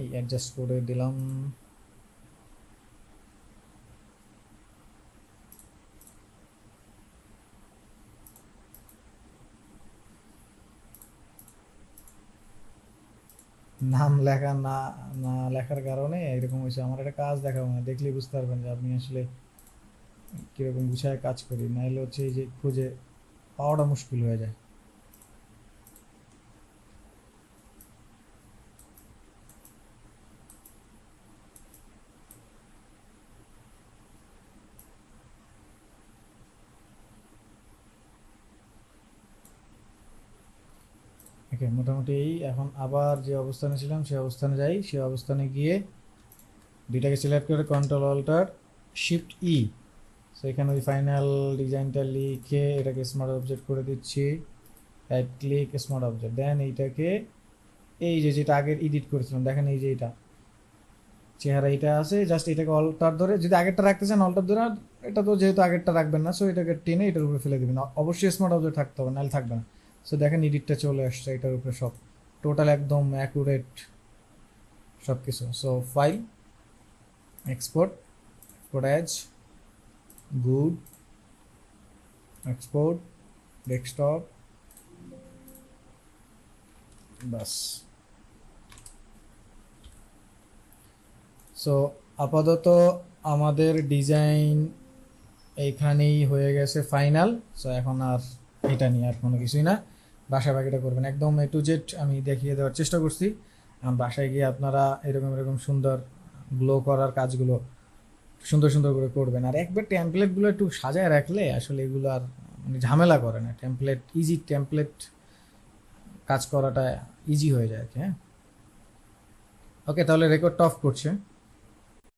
এই অ্যাডজাস্ট করে দিলাম। নাম লেখা না না লেখার কারণে এরকম হয়েছে। আমার একটা কাজ দেখাবো না, দেখলেই বুঝতে পারবেন যে আপনি আসলে কিরকম গুছায় কাজ করি, নাইলে হচ্ছে এই যে খুঁজে পাওয়াটা মুশকিল হয়ে যায়। ওকে, মোটামুটি এই এখন আবার যে অবস্থানে ছিলাম সেই অবস্থানে যাই। সেই অবস্থানে গিয়ে দুইটাকে সিলেক্ট করে কন্ট্রোল অল্টার শিফট ই, সো এখানে ওই ফাইনাল ডিজাইনটা লিখে এটাকে স্মার্ট অবজেক্ট করে দিচ্ছি। রাইট ক্লিক স্মার্ট অবজেক্ট, দেন এইটাকে এই যে যেটা আগের এডিট করেছিলাম দেখেন এই যে এটা চেহারা এটা আছে, জাস্ট এটাকে অল্টার ধরে, যদি আগেরটা রাখতে চান অল্টার ধরে, এটা তো যেহেতু আগেরটা রাখবেন না, সো এটাকে টেনে এটার উপরে ফেলে দিবেন। অবশ্যই স্মার্ট অবজেক্ট থাকতে হবে, নাহলে থাকবে না। সো দেখেন এডিটটা চলে আসছে এটার উপরে, সব টোটাল একদম অ্যাকুরেট সব কিছু। So file, export, export as, good, export, desktop, বাস। সো আপাতত আমাদের ডিজাইন এইখানেই হয়ে গেছে ফাইনাল। সো এখন আর এটা নিয়ে আর কোনো কিছুই না, বাসায় বাকিটা করবেন একদম এ টু জেড আমি দেখিয়ে দেওয়ার চেষ্টা করছি। বাসায় গিয়ে আপনারা এরকম এরকম সুন্দর গ্লো করার কাজগুলো সুন্দর সুন্দর করে করবেন। আর একবার টেমপ্লেটগুলো একটু সাজায় রাখলে আসলে এগুলো আর মানে ঝামেলা করে না। টেমপ্লেট ইজি, টেমপ্লেট কাজ করাটা ইজি হয়ে যায় আর কি। হ্যাঁ, ওকে, তাহলে রেকর্ডটা অফ করছে।